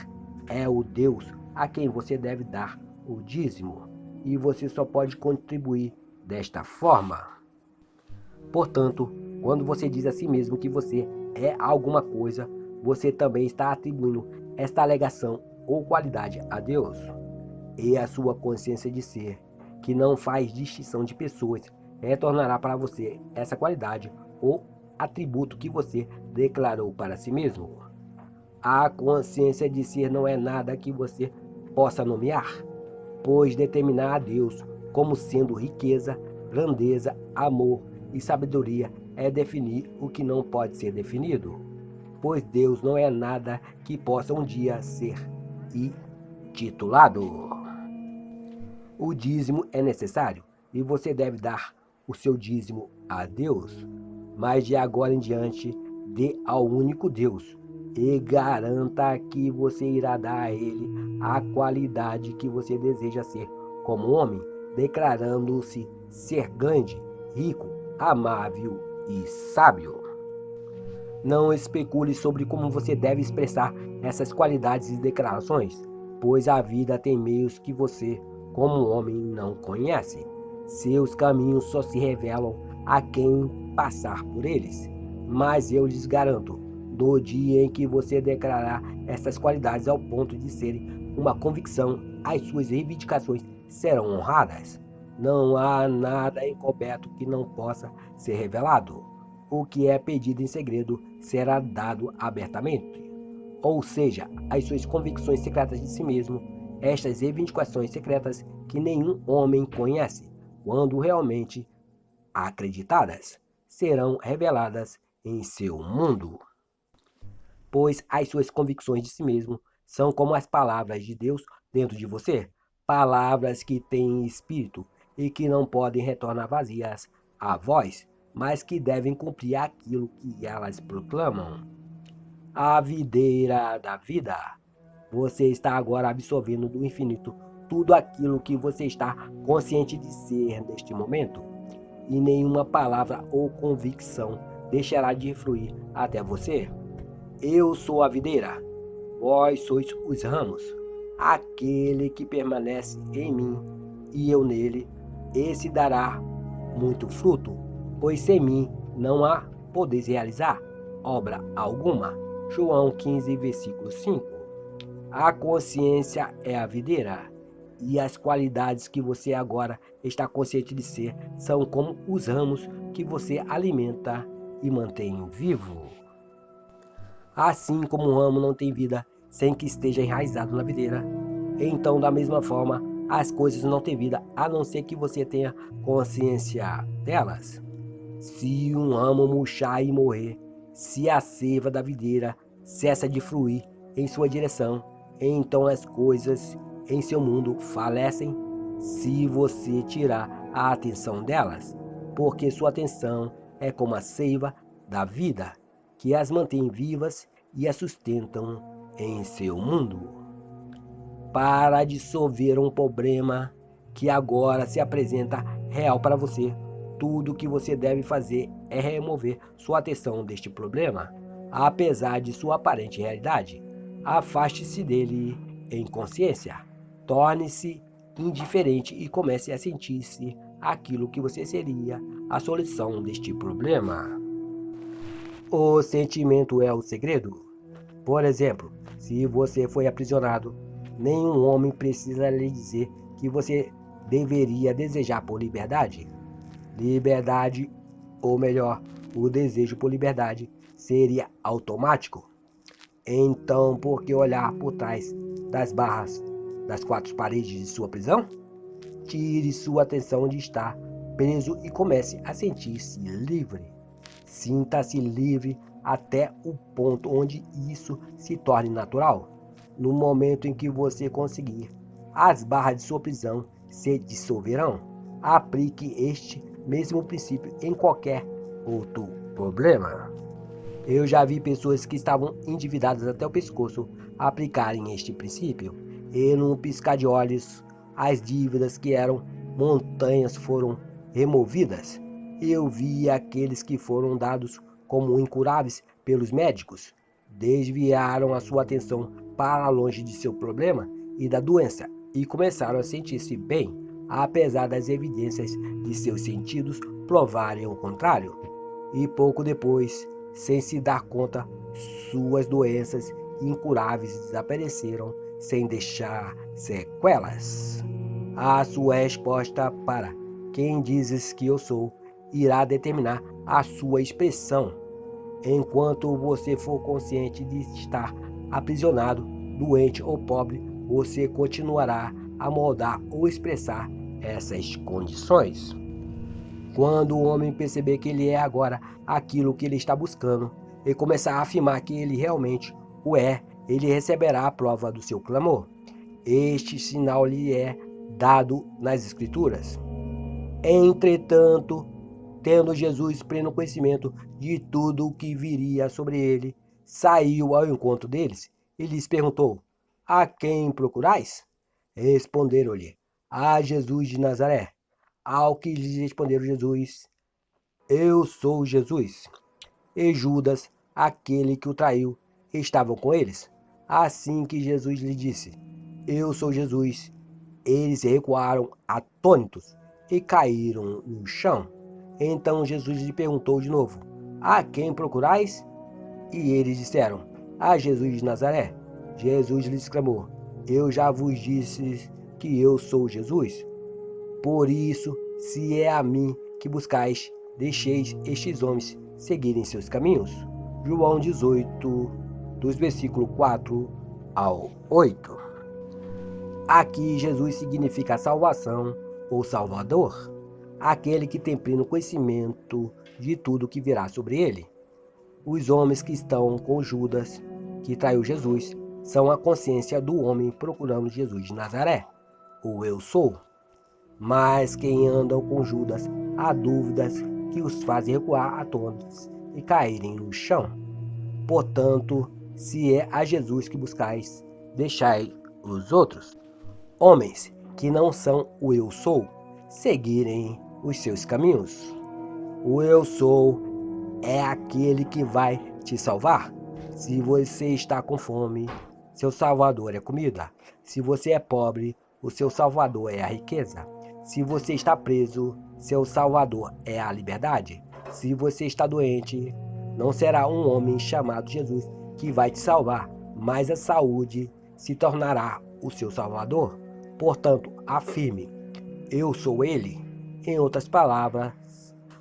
é o Deus a quem você deve dar o dízimo, e você só pode contribuir desta forma. Portanto, quando você diz a si mesmo que você é alguma coisa, você também está atribuindo esta alegação ou qualidade a Deus. E a sua consciência de ser, que não faz distinção de pessoas, retornará para você essa qualidade ou atributo que você declarou para si mesmo. A consciência de ser não é nada que você possa nomear, pois determinar a Deus como sendo riqueza, grandeza, amor e sabedoria é definir o que não pode ser definido, pois Deus não é nada que possa um dia ser intitulado. O dízimo é necessário e você deve dar o seu dízimo a Deus, mas de agora em diante dê ao único Deus e garanta que você irá dar a Ele a qualidade que você deseja ser como homem, declarando-se ser grande, rico, amável e sábio. Não especule sobre como você deve expressar essas qualidades e declarações, pois a vida tem meios que você, como homem, não conhece. Seus caminhos só se revelam a quem passar por eles. Mas eu lhes garanto, no dia em que você declarar essas qualidades ao ponto de serem uma convicção, as suas reivindicações serão honradas. Não há nada encoberto que não possa ser revelado. O que é pedido em segredo será dado abertamente. Ou seja, as suas convicções secretas de si mesmo, estas reivindicações secretas que nenhum homem conhece, quando realmente acreditadas, serão reveladas em seu mundo. Pois as suas convicções de si mesmo são como as palavras de Deus dentro de você, palavras que têm espírito e que não podem retornar vazias à voz, mas que devem cumprir aquilo que elas proclamam. A videira da vida. Você está agora absorvendo do infinito tudo aquilo que você está consciente de ser neste momento, e nenhuma palavra ou convicção deixará de fluir até você. Eu sou a videira, vós sois os ramos. Aquele que permanece em mim e eu nele, esse dará muito fruto, pois sem mim não há podeis realizar obra alguma. João 15, versículo 5. A consciência é a videira, e as qualidades que você agora está consciente de ser são como os ramos que você alimenta e mantém vivo. Assim como um ramo não tem vida sem que esteja enraizado na videira, então, da mesma forma, as coisas não têm vida a não ser que você tenha consciência delas. Se um ramo murchar e morrer, se a seiva da videira cessa de fluir em sua direção, então as coisas em seu mundo falecem se você tirar a atenção delas, porque sua atenção é como a seiva da vida, que as mantém vivas e as sustentam em seu mundo. Para dissolver um problema que agora se apresenta real para você, tudo o que você deve fazer é remover sua atenção deste problema, apesar de sua aparente realidade. Afaste-se dele em consciência. Torne-se indiferente e comece a sentir-se aquilo que você seria a solução deste problema. O sentimento é o segredo. Por exemplo, se você foi aprisionado, nenhum homem precisa lhe dizer que você deveria desejar por liberdade. Liberdade, ou melhor, o desejo por liberdade, seria automático. Então, por que olhar por trás das barras das quatro paredes de sua prisão? Tire sua atenção de estar preso e comece a sentir-se livre. Sinta-se livre até o ponto onde isso se torne natural. No momento em que você conseguir, as barras de sua prisão se dissolverão. Aplique este mesmo princípio em qualquer outro problema. Eu já vi pessoas que estavam endividadas até o pescoço aplicarem este princípio, e num piscar de olhos, as dívidas que eram montanhas foram removidas. Eu vi aqueles que foram dados como incuráveis pelos médicos, desviaram a sua atenção para longe de seu problema e da doença e começaram a sentir-se bem, apesar das evidências de seus sentidos provarem o contrário. E pouco depois, sem se dar conta, suas doenças incuráveis desapareceram sem deixar sequelas. A sua resposta para quem dizes que eu sou irá determinar a sua expressão. Enquanto você for consciente de estar aprisionado, doente ou pobre, você continuará a moldar ou expressar essas condições. Quando o homem perceber que ele é agora aquilo que ele está buscando e começar a afirmar que ele realmente o é, ele receberá a prova do seu clamor. Este sinal lhe é dado nas Escrituras. Entretanto, tendo Jesus pleno conhecimento de tudo o que viria sobre ele, saiu ao encontro deles e lhes perguntou: A quem procurais? Responderam-lhe: A Jesus de Nazaré. Ao que lhes responderam Jesus: Eu sou Jesus. E Judas, aquele que o traiu, estavam com eles. Assim que Jesus lhe disse: Eu sou Jesus, eles recuaram atônitos e caíram no chão. Então Jesus lhe perguntou de novo: A quem procurais? E eles disseram: A Jesus de Nazaré. Jesus lhes exclamou: Eu já vos disse que eu sou Jesus. Por isso, se é a mim que buscais, deixeis estes homens seguirem seus caminhos. João 18, dos versículos 4 ao 8. Aqui Jesus significa salvação ou salvador, aquele que tem pleno conhecimento de tudo que virá sobre ele. Os homens que estão com Judas, que traiu Jesus, são a consciência do homem procurando Jesus de Nazaré, o eu sou. Mas quem andam com Judas, há dúvidas que os fazem recuar atônitos e caírem no chão. Portanto, se é a Jesus que buscais, deixai os outros, homens que não são o eu sou, seguirem os seus caminhos. O eu sou é aquele que vai te salvar. Se você está com fome, seu salvador é comida. Se você é pobre, o seu salvador é a riqueza. Se você está preso, seu salvador é a liberdade. Se você está doente, não será um homem chamado Jesus que vai te salvar, mas a saúde se tornará o seu salvador. Portanto, afirme: Eu sou ele. Em outras palavras,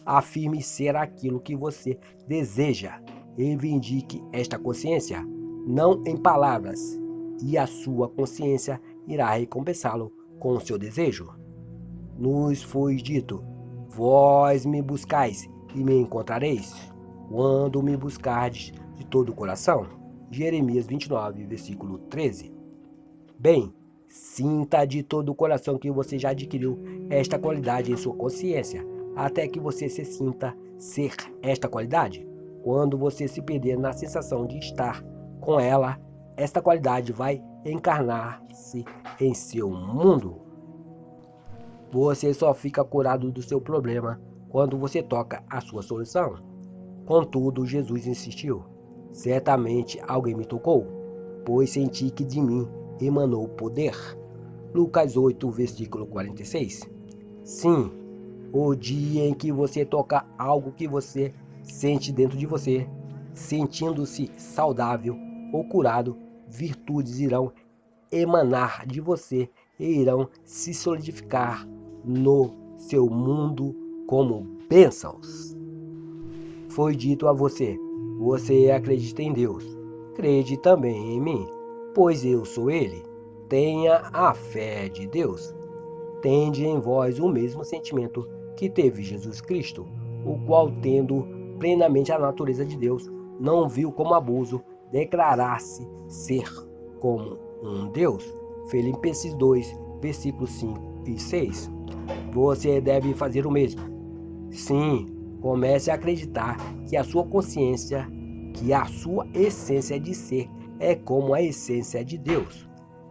afirme ser aquilo que você deseja. Reivindique esta consciência, não em palavras, e a sua consciência irá recompensá-lo com o seu desejo. Nos foi dito: Vós me buscais e me encontrareis, quando me buscardes de todo o coração. Jeremias 29, versículo 13. Bem, sinta de todo o coração que você já adquiriu esta qualidade em sua consciência, até que você se sinta ser esta qualidade. Quando você se perder na sensação de estar com ela, esta qualidade vai encarnar-se em seu mundo. Você só fica curado do seu problema quando você toca a sua solução. Contudo, Jesus insistiu: Certamente alguém me tocou, pois senti que de mim emanou poder. Lucas 8, versículo 46. Sim, o dia em que você toca algo que você sente dentro de você, sentindo-se saudável ou curado, virtudes irão emanar de você e irão se solidificar no seu mundo como bênçãos. Foi dito a você: Você acredita em Deus, crede também em mim, pois eu sou Ele. Tenha a fé de Deus. Tende em vós o mesmo sentimento que teve Jesus Cristo, o qual, tendo plenamente a natureza de Deus, não viu como abuso declarar-se ser como um Deus. Filipenses 2, versículos 5 e 6. Você deve fazer o mesmo. Sim, comece a acreditar que a sua consciência, que a sua essência de ser é como a essência de Deus.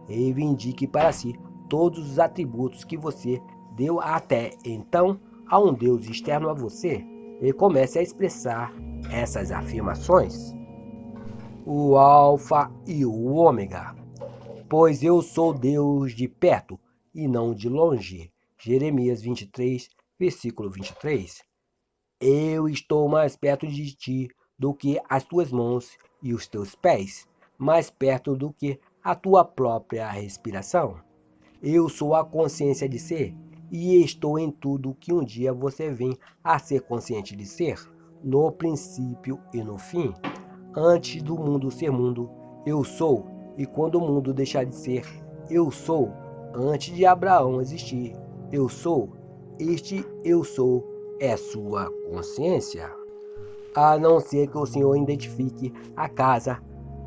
Reivindique para si todos os atributos que você deu até então a um Deus externo a você e comece a expressar essas afirmações. O Alfa e o Ômega. Pois eu sou Deus de perto e não de longe. Jeremias 23, versículo 23. Eu estou mais perto de ti do que as tuas mãos e os teus pés, mais perto do que a tua própria respiração. Eu sou a consciência de ser e estou em tudo que um dia você vem a ser consciente de ser, no princípio e no fim. Antes do mundo ser mundo, eu sou, e quando o mundo deixar de ser, eu sou. Antes de Abraão existir, eu sou. Este eu sou é sua consciência. A não ser que o Senhor identifique a casa,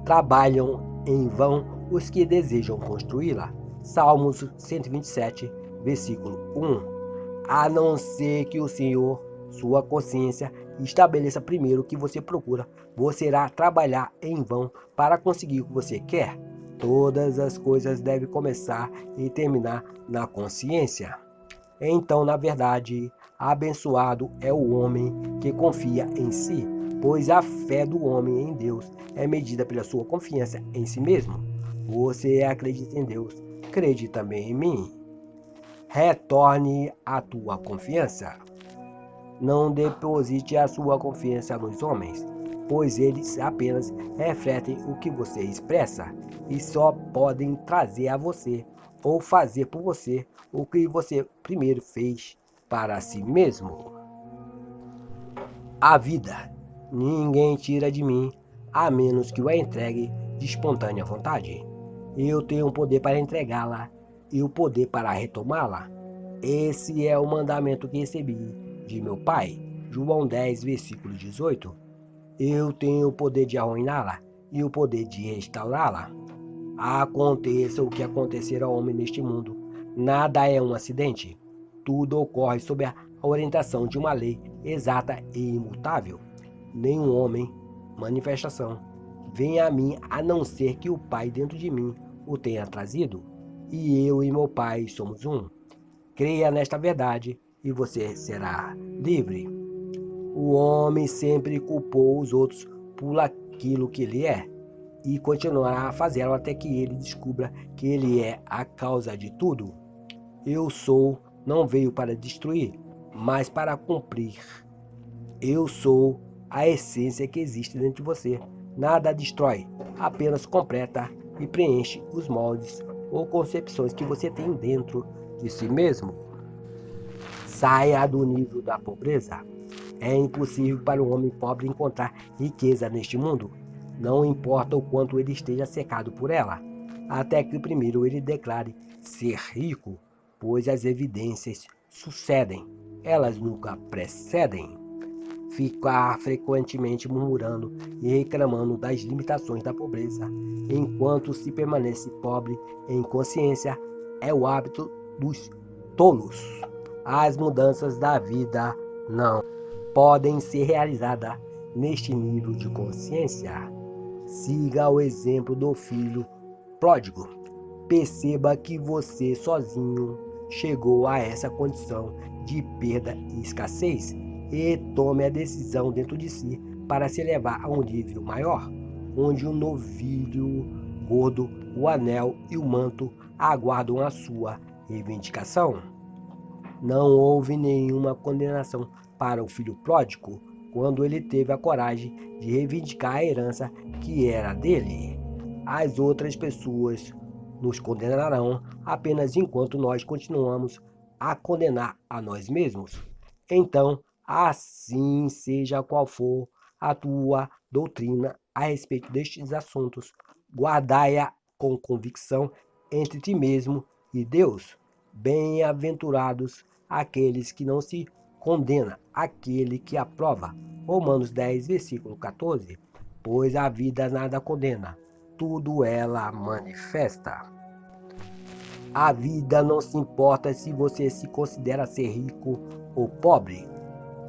trabalham em vão os que desejam construí-la. Salmos 127, versículo 1. A não ser que o Senhor, sua consciência, estabeleça primeiro o que você procura, você irá trabalhar em vão para conseguir o que você quer. Todas as coisas devem começar e terminar na consciência. Então, na verdade, abençoado é o homem que confia em si, pois a fé do homem em Deus é medida pela sua confiança em si mesmo. Você acredita em Deus, crede também em mim. Retorne a tua confiança. Não deposite a sua confiança nos homens, pois eles apenas refletem o que você expressa e só podem trazer a você ou fazer por você o que você primeiro fez para si mesmo. A vida ninguém tira de mim, a menos que o a entregue de espontânea vontade. Eu tenho o poder para entregá-la e o poder para retomá-la. Esse é o mandamento que recebi de meu Pai. João 10, versículo 18. Eu tenho o poder de arruiná-la e o poder de restaurá-la. Aconteça o que acontecer ao homem neste mundo, nada é um acidente. Tudo ocorre sob a orientação de uma lei exata e imutável. Nenhum homem, manifestação, vem a mim a não ser que o Pai dentro de mim o tenha trazido. E eu e meu Pai somos um. Creia nesta verdade e você será livre. O homem sempre culpou os outros por aquilo que ele é e continuará a fazê-lo até que ele descubra que ele é a causa de tudo. Eu sou não veio para destruir, mas para cumprir. Eu sou a essência que existe dentro de você. Nada destrói, apenas completa e preenche os moldes ou concepções que você tem dentro de si mesmo. Saia do nível da pobreza. É impossível para um homem pobre encontrar riqueza neste mundo. Não importa o quanto ele esteja cercado por ela, até que primeiro ele declare ser rico, pois as evidências sucedem, elas nunca precedem. Ficar frequentemente murmurando e reclamando das limitações da pobreza, enquanto se permanece pobre em consciência, é o hábito dos tolos. As mudanças da vida não podem ser realizadas neste nível de consciência. Siga o exemplo do filho pródigo. Perceba que você sozinho chegou a essa condição de perda e escassez e tome a decisão dentro de si para se elevar a um nível maior, onde o novilho gordo, o anel e o manto aguardam a sua reivindicação. Não houve nenhuma condenação para o filho pródigo quando ele teve a coragem de reivindicar a herança que era dele. As outras pessoas nos condenarão apenas enquanto nós continuamos a condenar a nós mesmos. Então, assim seja qual for a tua doutrina a respeito destes assuntos, guardai-a com convicção entre ti mesmo e Deus. Bem-aventurados aqueles que não se condena, aquele que aprova. Romanos 10, versículo 14. Pois a vida nada condena, tudo ela manifesta. A vida não se importa se você se considera ser rico ou pobre,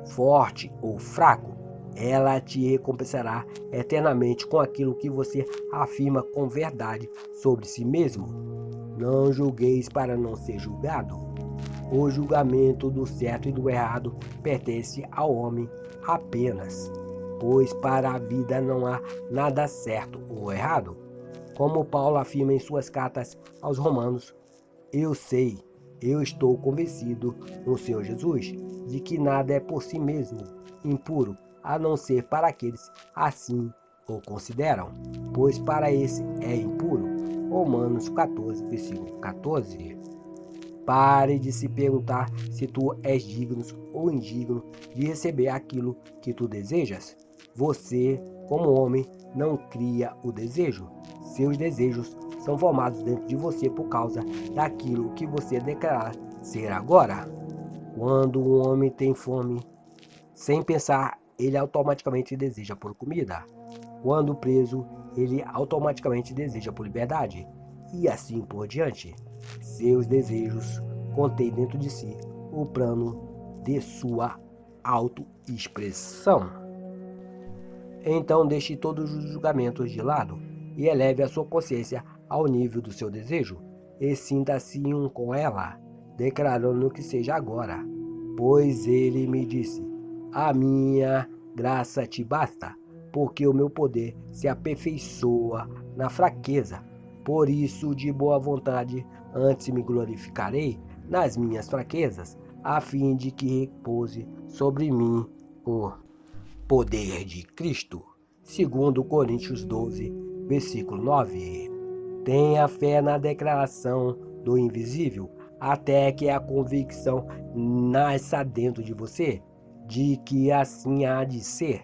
forte ou fraco. Ela te recompensará eternamente com aquilo que você afirma com verdade sobre si mesmo. Não julgueis para não ser julgado. O julgamento do certo e do errado pertence ao homem apenas, pois para a vida não há nada certo ou errado. Como Paulo afirma em suas cartas aos Romanos, eu sei, eu estou convencido no Senhor Jesus de que nada é por si mesmo impuro, a não ser para aqueles assim o consideram, pois para esse é impuro. Romanos 14, versículo 14. Pare de se perguntar se tu és digno ou indigno de receber aquilo que tu desejas. Você, como homem, não cria o desejo. Seus desejos são formados dentro de você por causa daquilo que você declara ser agora. Quando um homem tem fome, sem pensar, ele automaticamente deseja por comida. Quando preso, ele automaticamente deseja por liberdade. E assim por diante. Seus desejos contêm dentro de si o plano de sua autoexpressão. Então deixe todos os julgamentos de lado e eleve a sua consciência ao nível do seu desejo e sinta-se um com ela, declarando que seja agora. Pois ele me disse, a minha graça te basta, porque o meu poder se aperfeiçoa na fraqueza. Por isso, de boa vontade, antes me glorificarei nas minhas fraquezas, a fim de que repouse sobre mim o poder de Cristo. Segundo Coríntios 12, versículo 9. Tenha fé na declaração do invisível, até que a convicção nasça dentro de você, de que assim há de ser.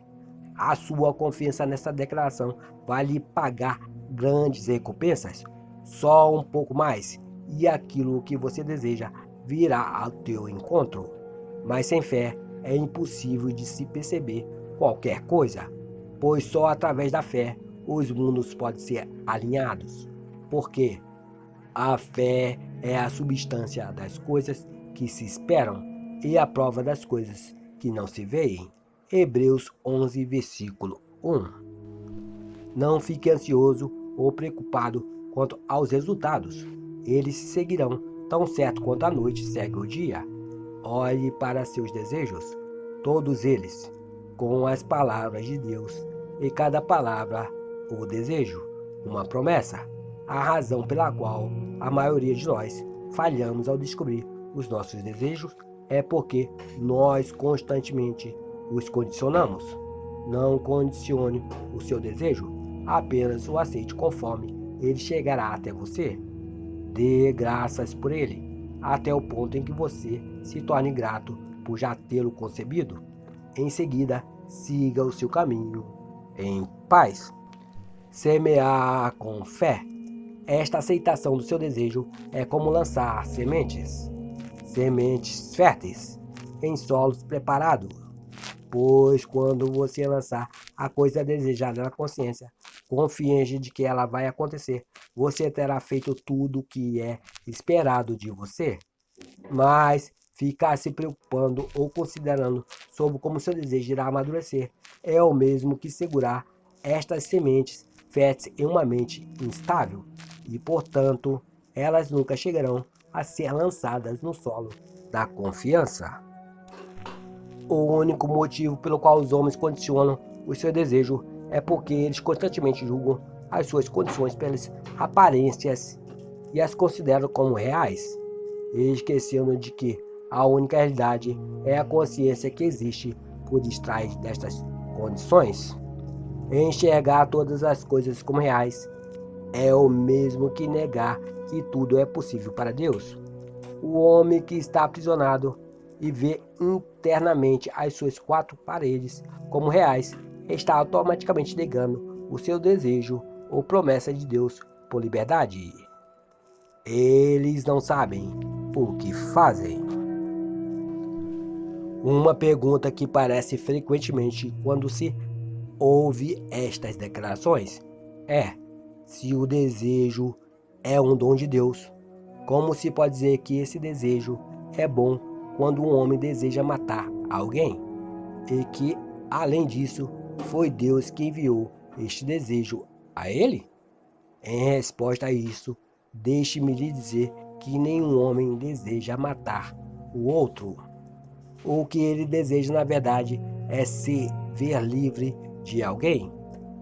A sua confiança nessa declaração vai lhe pagar grandes recompensas, só um pouco mais, e aquilo que você deseja virá ao teu encontro. Mas sem fé é impossível de se perceber qualquer coisa, pois só através da fé os mundos podem ser alinhados. Porque a fé é a substância das coisas que se esperam e a prova das coisas que não se veem. Hebreus 11, versículo 1. Não fique ansioso ou preocupado quanto aos resultados. Eles se seguirão tão certo quanto a noite segue o dia. Olhe para seus desejos, todos eles, com as palavras de Deus, e cada palavra o desejo, uma promessa. A razão pela qual a maioria de nós falhamos ao descobrir os nossos desejos é porque nós constantemente os condicionamos. Não condicione o seu desejo, apenas o aceite conforme ele chegará até você. Dê graças por ele, até o ponto em que você se torne grato por já tê-lo concebido. Em seguida, siga o seu caminho em paz. Semear com fé. Esta aceitação do seu desejo é como lançar sementes férteis, em solos preparados. Pois quando você lançar a coisa desejada na consciência, confiante de que ela vai acontecer, você terá feito tudo o que é esperado de você. Mas ficar se preocupando ou considerando sobre como seu desejo irá amadurecer é o mesmo que segurar estas sementes férteis em uma mente instável e, portanto, elas nunca chegarão a ser lançadas no solo da confiança. O único motivo pelo qual os homens condicionam o seu desejo é porque eles constantemente julgam as suas condições pelas aparências e as consideram como reais, esquecendo de que a única realidade é a consciência que existe por detrás destas condições. Enxergar todas as coisas como reais é o mesmo que negar que tudo é possível para Deus. O homem que está aprisionado e vê internamente as suas quatro paredes como reais está automaticamente negando o seu desejo ou promessa de Deus por liberdade. Eles não sabem o que fazem. Uma pergunta que aparece frequentemente quando se ouve estas declarações é se o desejo é um dom de Deus. Como se pode dizer que esse desejo é bom quando um homem deseja matar alguém? E que, além disso, foi Deus que enviou este desejo a ele? Em resposta a isso, deixe-me lhe dizer que nenhum homem deseja matar o outro. O que ele deseja, na verdade, é se ver livre de alguém.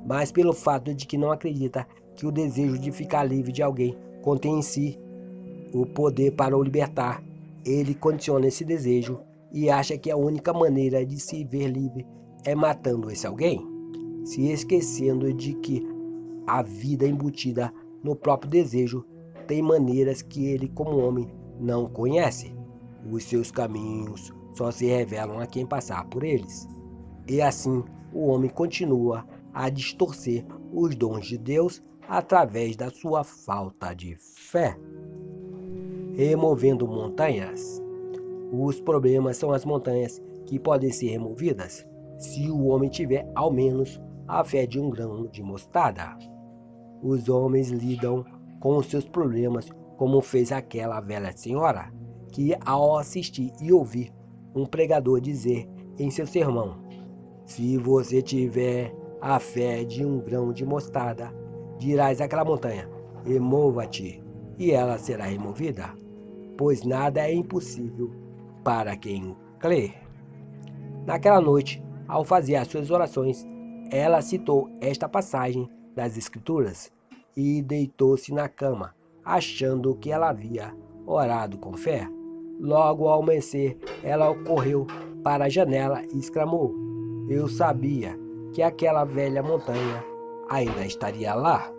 Mas pelo fato de que não acredita que o desejo de ficar livre de alguém contém em si o poder para o libertar, ele condiciona esse desejo e acha que a única maneira de se ver livre é matando esse alguém, se esquecendo de que a vida embutida no próprio desejo tem maneiras que ele, como homem, não conhece. Os seus caminhos só se revelam a quem passar por eles. E assim, o homem continua a distorcer os dons de Deus através da sua falta de fé. Removendo montanhas. Os problemas são as montanhas que podem ser removidas se o homem tiver ao menos a fé de um grão de mostarda. Os homens lidam com os seus problemas como fez aquela velha senhora que, ao assistir e ouvir um pregador dizer em seu sermão: se você tiver a fé de um grão de mostarda, dirás àquela montanha: remova-te, e ela será removida, pois nada é impossível para quem crê. Naquela noite, Ao fazer as suas orações, ela citou esta passagem das Escrituras e deitou-se na cama, achando que ela havia orado com fé. Logo ao amanhecer, ela correu para a janela e exclamou: Eu sabia que aquela velha montanha ainda estaria lá.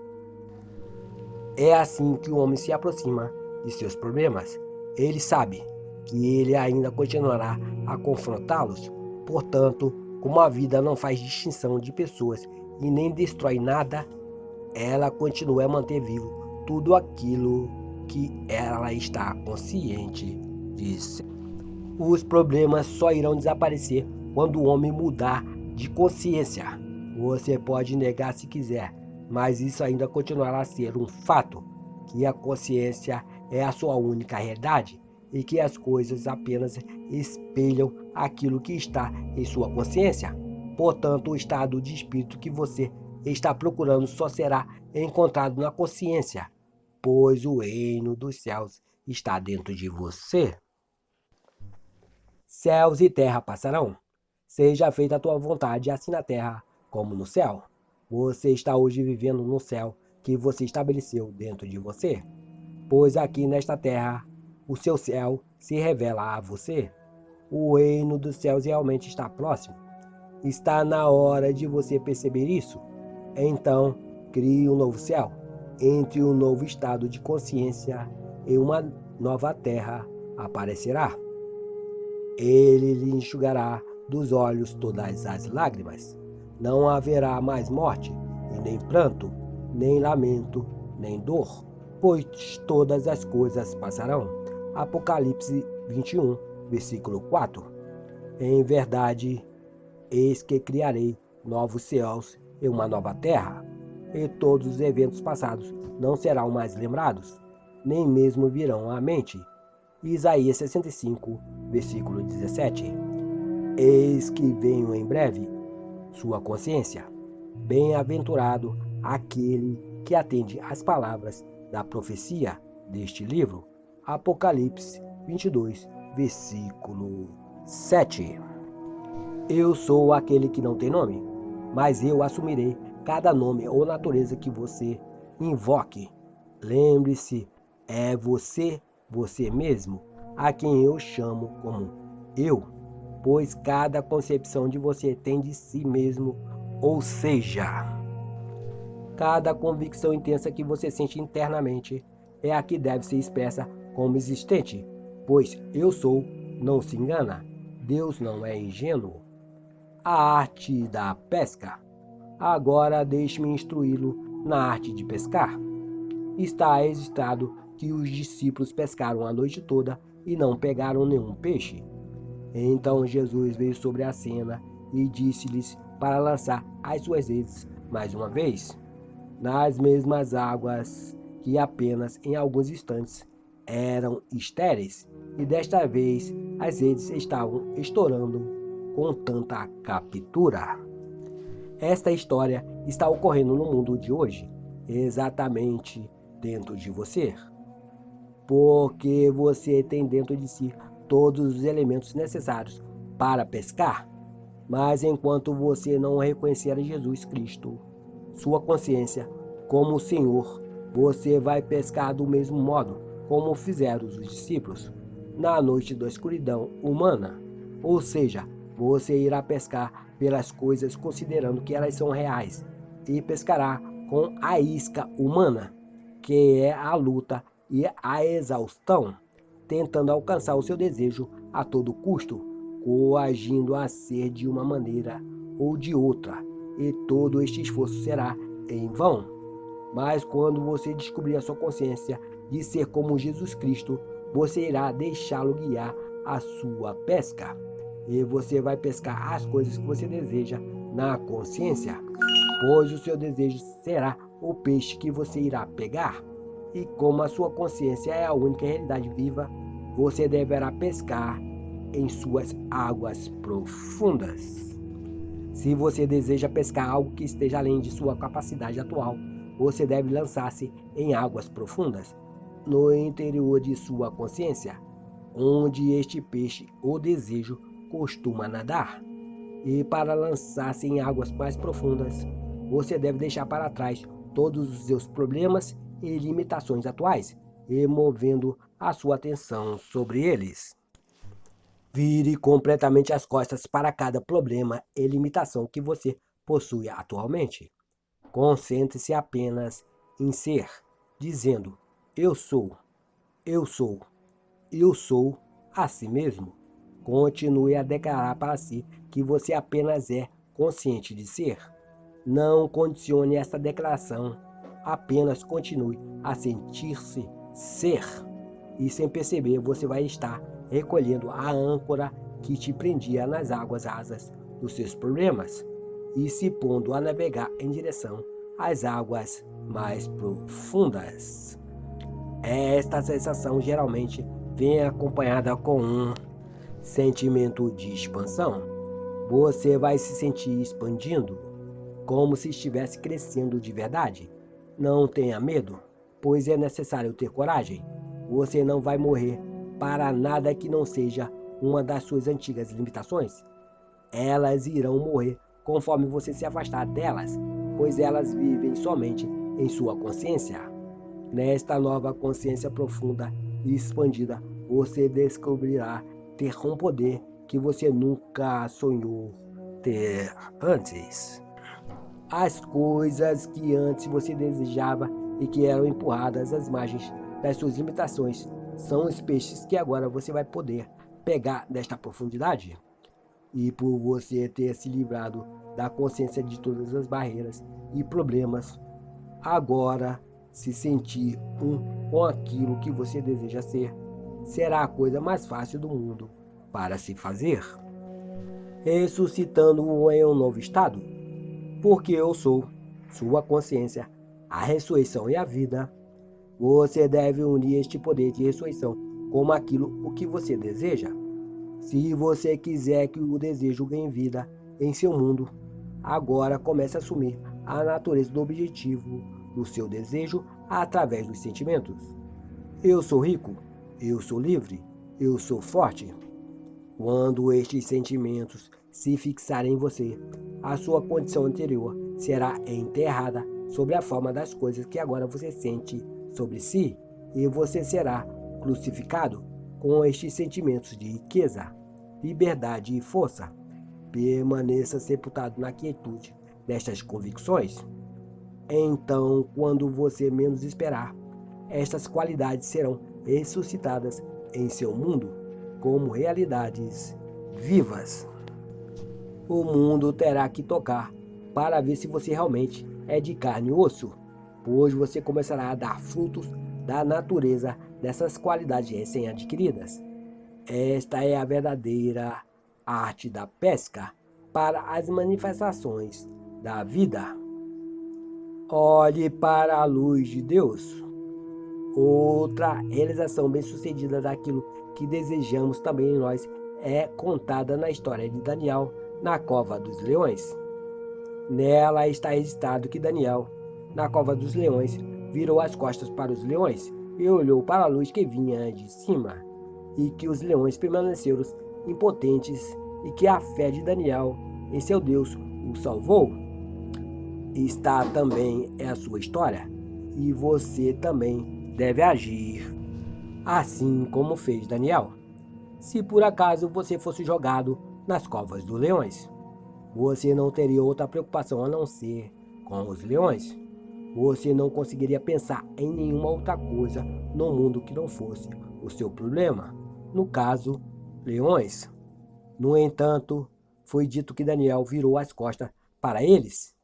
É assim que o homem se aproxima de seus problemas. Ele sabe que ele ainda continuará a confrontá-los. Portanto, como a vida não faz distinção de pessoas e nem destrói nada, ela continua a manter vivo tudo aquilo que ela está consciente de ser. Os problemas só irão desaparecer quando o homem mudar de consciência. Você pode negar se quiser, mas isso ainda continuará a ser um fato, que a consciência é a sua única realidade e que as coisas apenas espelham aquilo que está em sua consciência. Portanto, o estado de espírito que você está procurando só será encontrado na consciência, pois o reino dos céus está dentro de você. Céus e terra passarão. Seja feita a tua vontade, assim na terra como no céu. Você está hoje vivendo no céu que você estabeleceu dentro de você, pois aqui nesta terra o seu céu se revela a você. O reino dos céus realmente está próximo. Está na hora de você perceber isso. Então, crie um novo céu, entre um novo estado de consciência e uma nova terra aparecerá. Ele lhe enxugará dos olhos todas as lágrimas. Não haverá mais morte, e nem pranto, nem lamento, nem dor, pois todas as coisas passarão. Apocalipse 21, versículo 4. Em verdade, eis que criarei novos céus e uma nova terra, e todos os eventos passados não serão mais lembrados, nem mesmo virão à mente. Isaías 65, versículo 17. Eis que venho em breve, sua consciência. Bem-aventurado aquele que atende às palavras da profecia deste livro. Apocalipse 22, versículo 7. Eu sou aquele que não tem nome, mas eu assumirei cada nome ou natureza que você invoque. Lembre-se, é você mesmo, a quem eu chamo como eu, pois cada concepção de você tem de si mesmo, ou seja, cada convicção intensa que você sente internamente é a que deve ser expressa como existente, pois eu sou, não se engana, Deus não é ingênuo. A arte da pesca. Agora deixe-me instruí-lo na arte de pescar. Está registrado que os discípulos pescaram a noite toda e não pegaram nenhum peixe. Então Jesus veio sobre a cena e disse-lhes para lançar as suas redes mais uma vez, nas mesmas águas que apenas em alguns instantes eram estéreis, e desta vez as redes estavam estourando com tanta captura. Esta história está ocorrendo no mundo de hoje, exatamente dentro de você, porque você tem dentro de si todos os elementos necessários para pescar. Mas enquanto você não reconhecer a Jesus Cristo, sua consciência, como o Senhor, você vai pescar do mesmo modo como fizeram os discípulos na noite da escuridão humana. Ou seja, você irá pescar pelas coisas considerando que elas são reais e pescará com a isca humana, que é a luta e a exaustão, tentando alcançar o seu desejo a todo custo, coagindo a ser de uma maneira ou de outra, e todo este esforço será em vão. Mas quando você descobrir a sua consciência de ser como Jesus Cristo, você irá deixá-lo guiar a sua pesca. E você vai pescar as coisas que você deseja na consciência, pois o seu desejo será o peixe que você irá pegar. E como a sua consciência é a única realidade viva, você deverá pescar em suas águas profundas. Se você deseja pescar algo que esteja além de sua capacidade atual, você deve lançar-se em águas profundas, no interior de sua consciência, onde este peixe ou desejo costuma nadar. E para lançar-se em águas mais profundas, você deve deixar para trás todos os seus problemas e limitações atuais, removendo a sua atenção sobre eles. Vire completamente as costas para cada problema e limitação que você possui atualmente. Concentre-se apenas em ser, dizendo: Eu sou, eu sou, eu sou a si mesmo. Continue a declarar para si que você apenas é consciente de ser. Não condicione esta declaração, apenas continue a sentir-se ser. E sem perceber, você vai estar recolhendo a âncora que te prendia nas águas rasas dos seus problemas e se pondo a navegar em direção às águas mais profundas. Esta sensação geralmente vem acompanhada com um sentimento de expansão. Você vai se sentir expandindo, como se estivesse crescendo de verdade. Não tenha medo, pois é necessário ter coragem. Você não vai morrer para nada que não seja uma das suas antigas limitações. Elas irão morrer conforme você se afastar delas, pois elas vivem somente em sua consciência. Nesta nova consciência profunda e expandida, você descobrirá ter um poder que você nunca sonhou ter antes. As coisas que antes você desejava e que eram empurradas às margens das suas limitações são os peixes que agora você vai poder pegar desta profundidade. E por você ter se livrado da consciência de todas as barreiras e problemas, agora se sentir um com aquilo que você deseja ser será a coisa mais fácil do mundo para se fazer, ressuscitando-o em um novo estado, porque eu sou sua consciência, a ressurreição e a vida. Você deve unir este poder de ressurreição com aquilo o que você deseja. Se você quiser que o desejo ganhe vida em seu mundo, agora comece a assumir a natureza do objetivo do seu desejo através dos sentimentos. Eu sou rico, eu sou livre, eu sou forte. Quando estes sentimentos se fixarem em você, a sua condição anterior será enterrada sob a forma das coisas que agora você sente sobre si, e você será crucificado com estes sentimentos de riqueza, liberdade e força. Permaneça sepultado na quietude destas convicções. Então, quando você menos esperar, estas qualidades serão ressuscitadas em seu mundo como realidades vivas. O mundo terá que tocar para ver se você realmente é de carne e osso, pois você começará a dar frutos da natureza dessas qualidades recém-adquiridas. Esta é a verdadeira arte da pesca para as manifestações da vida. Olhe para a luz de Deus. Outra realização bem-sucedida daquilo que desejamos também em nós é contada na história de Daniel na cova dos leões. Nela está registrado que Daniel, na cova dos leões, virou as costas para os leões e olhou para a luz que vinha de cima, e que os leões permaneceram impotentes e que a fé de Daniel em seu Deus o salvou. Está também é a sua história, e você também deve agir assim como fez Daniel. Se por acaso você fosse jogado nas covas dos leões, você não teria outra preocupação a não ser com os leões. Você não conseguiria pensar em nenhuma outra coisa no mundo que não fosse o seu problema. No caso, leões. No entanto, foi dito que Daniel virou as costas para eles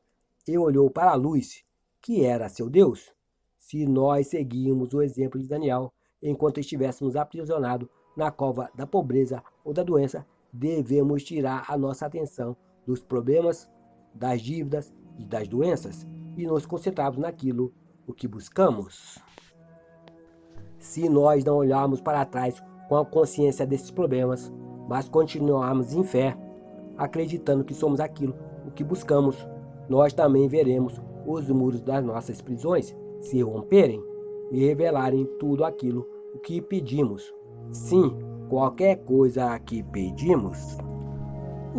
e olhou para a luz, que era seu Deus. Se nós seguirmos o exemplo de Daniel, enquanto estivéssemos aprisionados na cova da pobreza ou da doença, devemos tirar a nossa atenção dos problemas, das dívidas e das doenças e nos concentrarmos naquilo o que buscamos. Se nós não olharmos para trás com a consciência desses problemas, mas continuarmos em fé, acreditando que somos aquilo o que buscamos, nós também veremos os muros das nossas prisões se romperem e revelarem tudo aquilo o que pedimos. Sim, qualquer coisa que pedimos.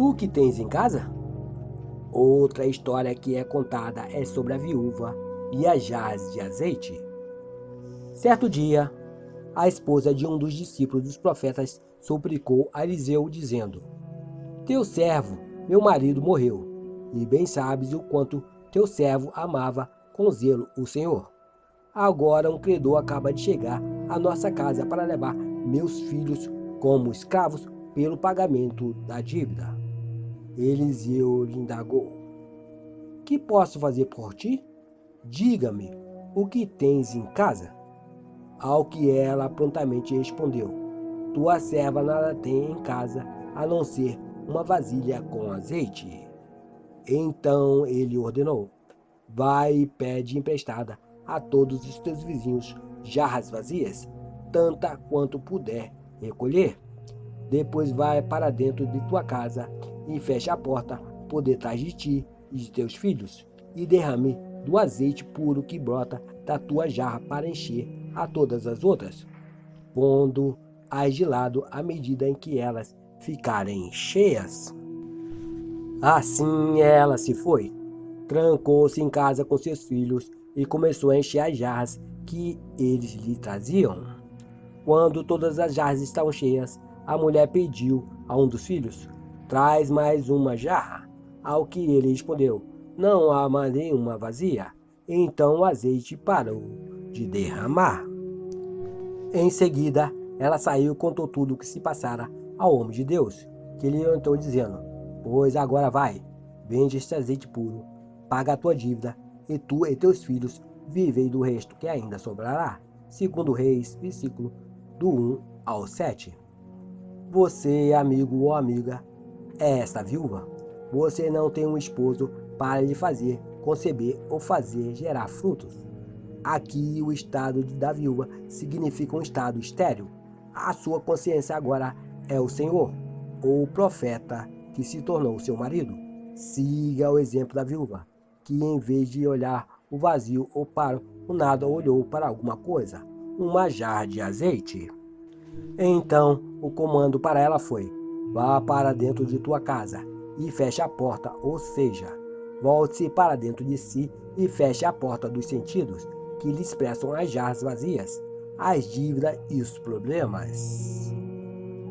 O que tens em casa? Outra história que é contada é sobre a viúva e as jarras de azeite. Certo dia, a esposa de um dos discípulos dos profetas suplicou a Eliseu, dizendo: Teu servo, meu marido, morreu, e bem sabes o quanto teu servo amava com zelo o Senhor. Agora um credor acaba de chegar à nossa casa para levar meus filhos como escravos pelo pagamento da dívida. Eliseu lhe indagou: Que posso fazer por ti? Diga-me, o que tens em casa? Ao que ela prontamente respondeu: Tua serva nada tem em casa, a não ser uma vasilha com azeite. Então ele ordenou: Vai e pede emprestada a todos os teus vizinhos jarras vazias, tanta quanto puder recolher. Depois vai para dentro de tua casa e fecha a porta por detrás de ti e de teus filhos, e derrame do azeite puro que brota da tua jarra para encher a todas as outras, pondo-as de lado à medida em que elas ficarem cheias. Assim ela se foi, trancou-se em casa com seus filhos e começou a encher as jarras que eles lhe traziam. Quando todas as jarras estavam cheias, a mulher pediu a um dos filhos: Traz mais uma jarra. Ao que ele respondeu: Não há mais nenhuma vazia. Então o azeite parou de derramar. Em seguida, ela saiu e contou tudo o que se passara ao homem de Deus, que lhe orientou dizendo: Pois agora vai, vende este azeite puro, paga a tua dívida, e tu e teus filhos vivei do resto que ainda sobrará. Segundo Reis, versículo do 1 ao 7. Você, amigo ou amiga, é esta viúva? Você não tem um esposo para lhe fazer conceber ou fazer gerar frutos? Aqui o estado da viúva significa um estado estéril. A sua consciência agora é o Senhor, ou o profeta que se tornou seu marido. Siga o exemplo da viúva, que em vez de olhar o vazio ou para o nada, olhou para alguma coisa, uma jarra de azeite. Então o comando para ela foi: vá para dentro de tua casa e feche a porta, ou seja, volte-se para dentro de si e feche a porta dos sentidos que lhe expressam as jarras vazias, as dívidas e os problemas.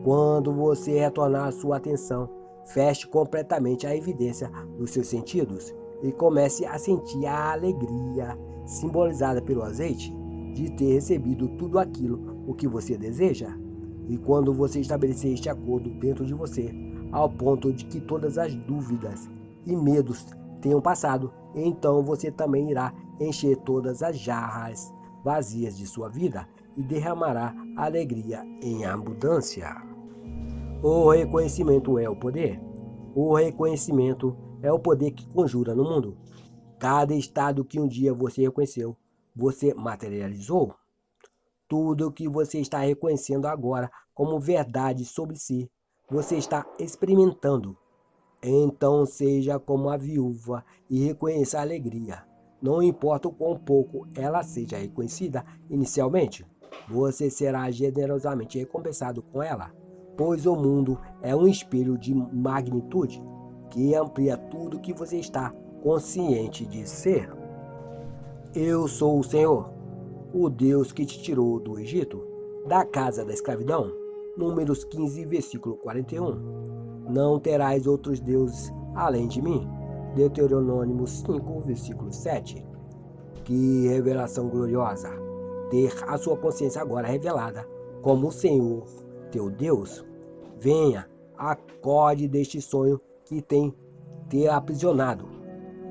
Quando você retornar a sua atenção, feche completamente a evidência dos seus sentidos e comece a sentir a alegria simbolizada pelo azeite de ter recebido tudo aquilo o que você deseja. E quando você estabelecer este acordo dentro de você, ao ponto de que todas as dúvidas e medos tenham passado, então você também irá encher todas as jarras vazias de sua vida e derramará alegria em abundância. O reconhecimento é o poder. O reconhecimento é o poder que conjura no mundo. Cada estado que um dia você reconheceu, você materializou. Tudo o que você está reconhecendo agora como verdade sobre si, você está experimentando. Então seja como a viúva e reconheça a alegria. Não importa o quão pouco ela seja reconhecida inicialmente, você será generosamente recompensado com ela, pois o mundo é um espelho de magnitude que amplia tudo que você está consciente de ser. Eu sou o Senhor, o Deus que te tirou do Egito, da casa da escravidão. Números 15, versículo 41. Não terás outros deuses além de mim. Deuteronômio 5, versículo 7. Que revelação gloriosa! Ter a sua consciência agora revelada como o Senhor, teu Deus. Venha, acorde deste sonho que tem te aprisionado.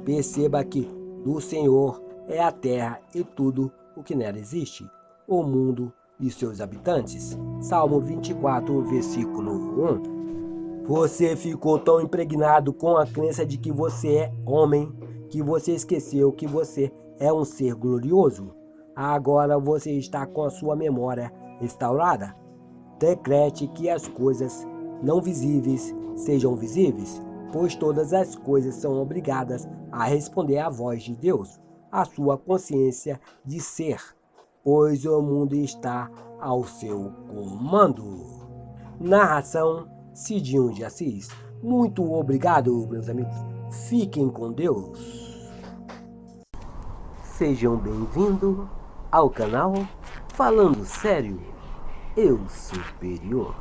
Perceba que do Senhor é a terra e tudo o que nela existe, o mundo e seus habitantes. Salmo 24, versículo 1. Você ficou tão impregnado com a crença de que você é homem, que você esqueceu que você é um ser glorioso. Agora você está com a sua memória restaurada. Decrete que as coisas não visíveis sejam visíveis, pois todas as coisas são obrigadas a responder à voz de Deus, à sua consciência de ser, pois o mundo está ao seu comando. Narração Cidinho de Assis. Muito obrigado, meus amigos. Fiquem com Deus. Sejam bem-vindos ao canal Falando Sério, Eu Superior.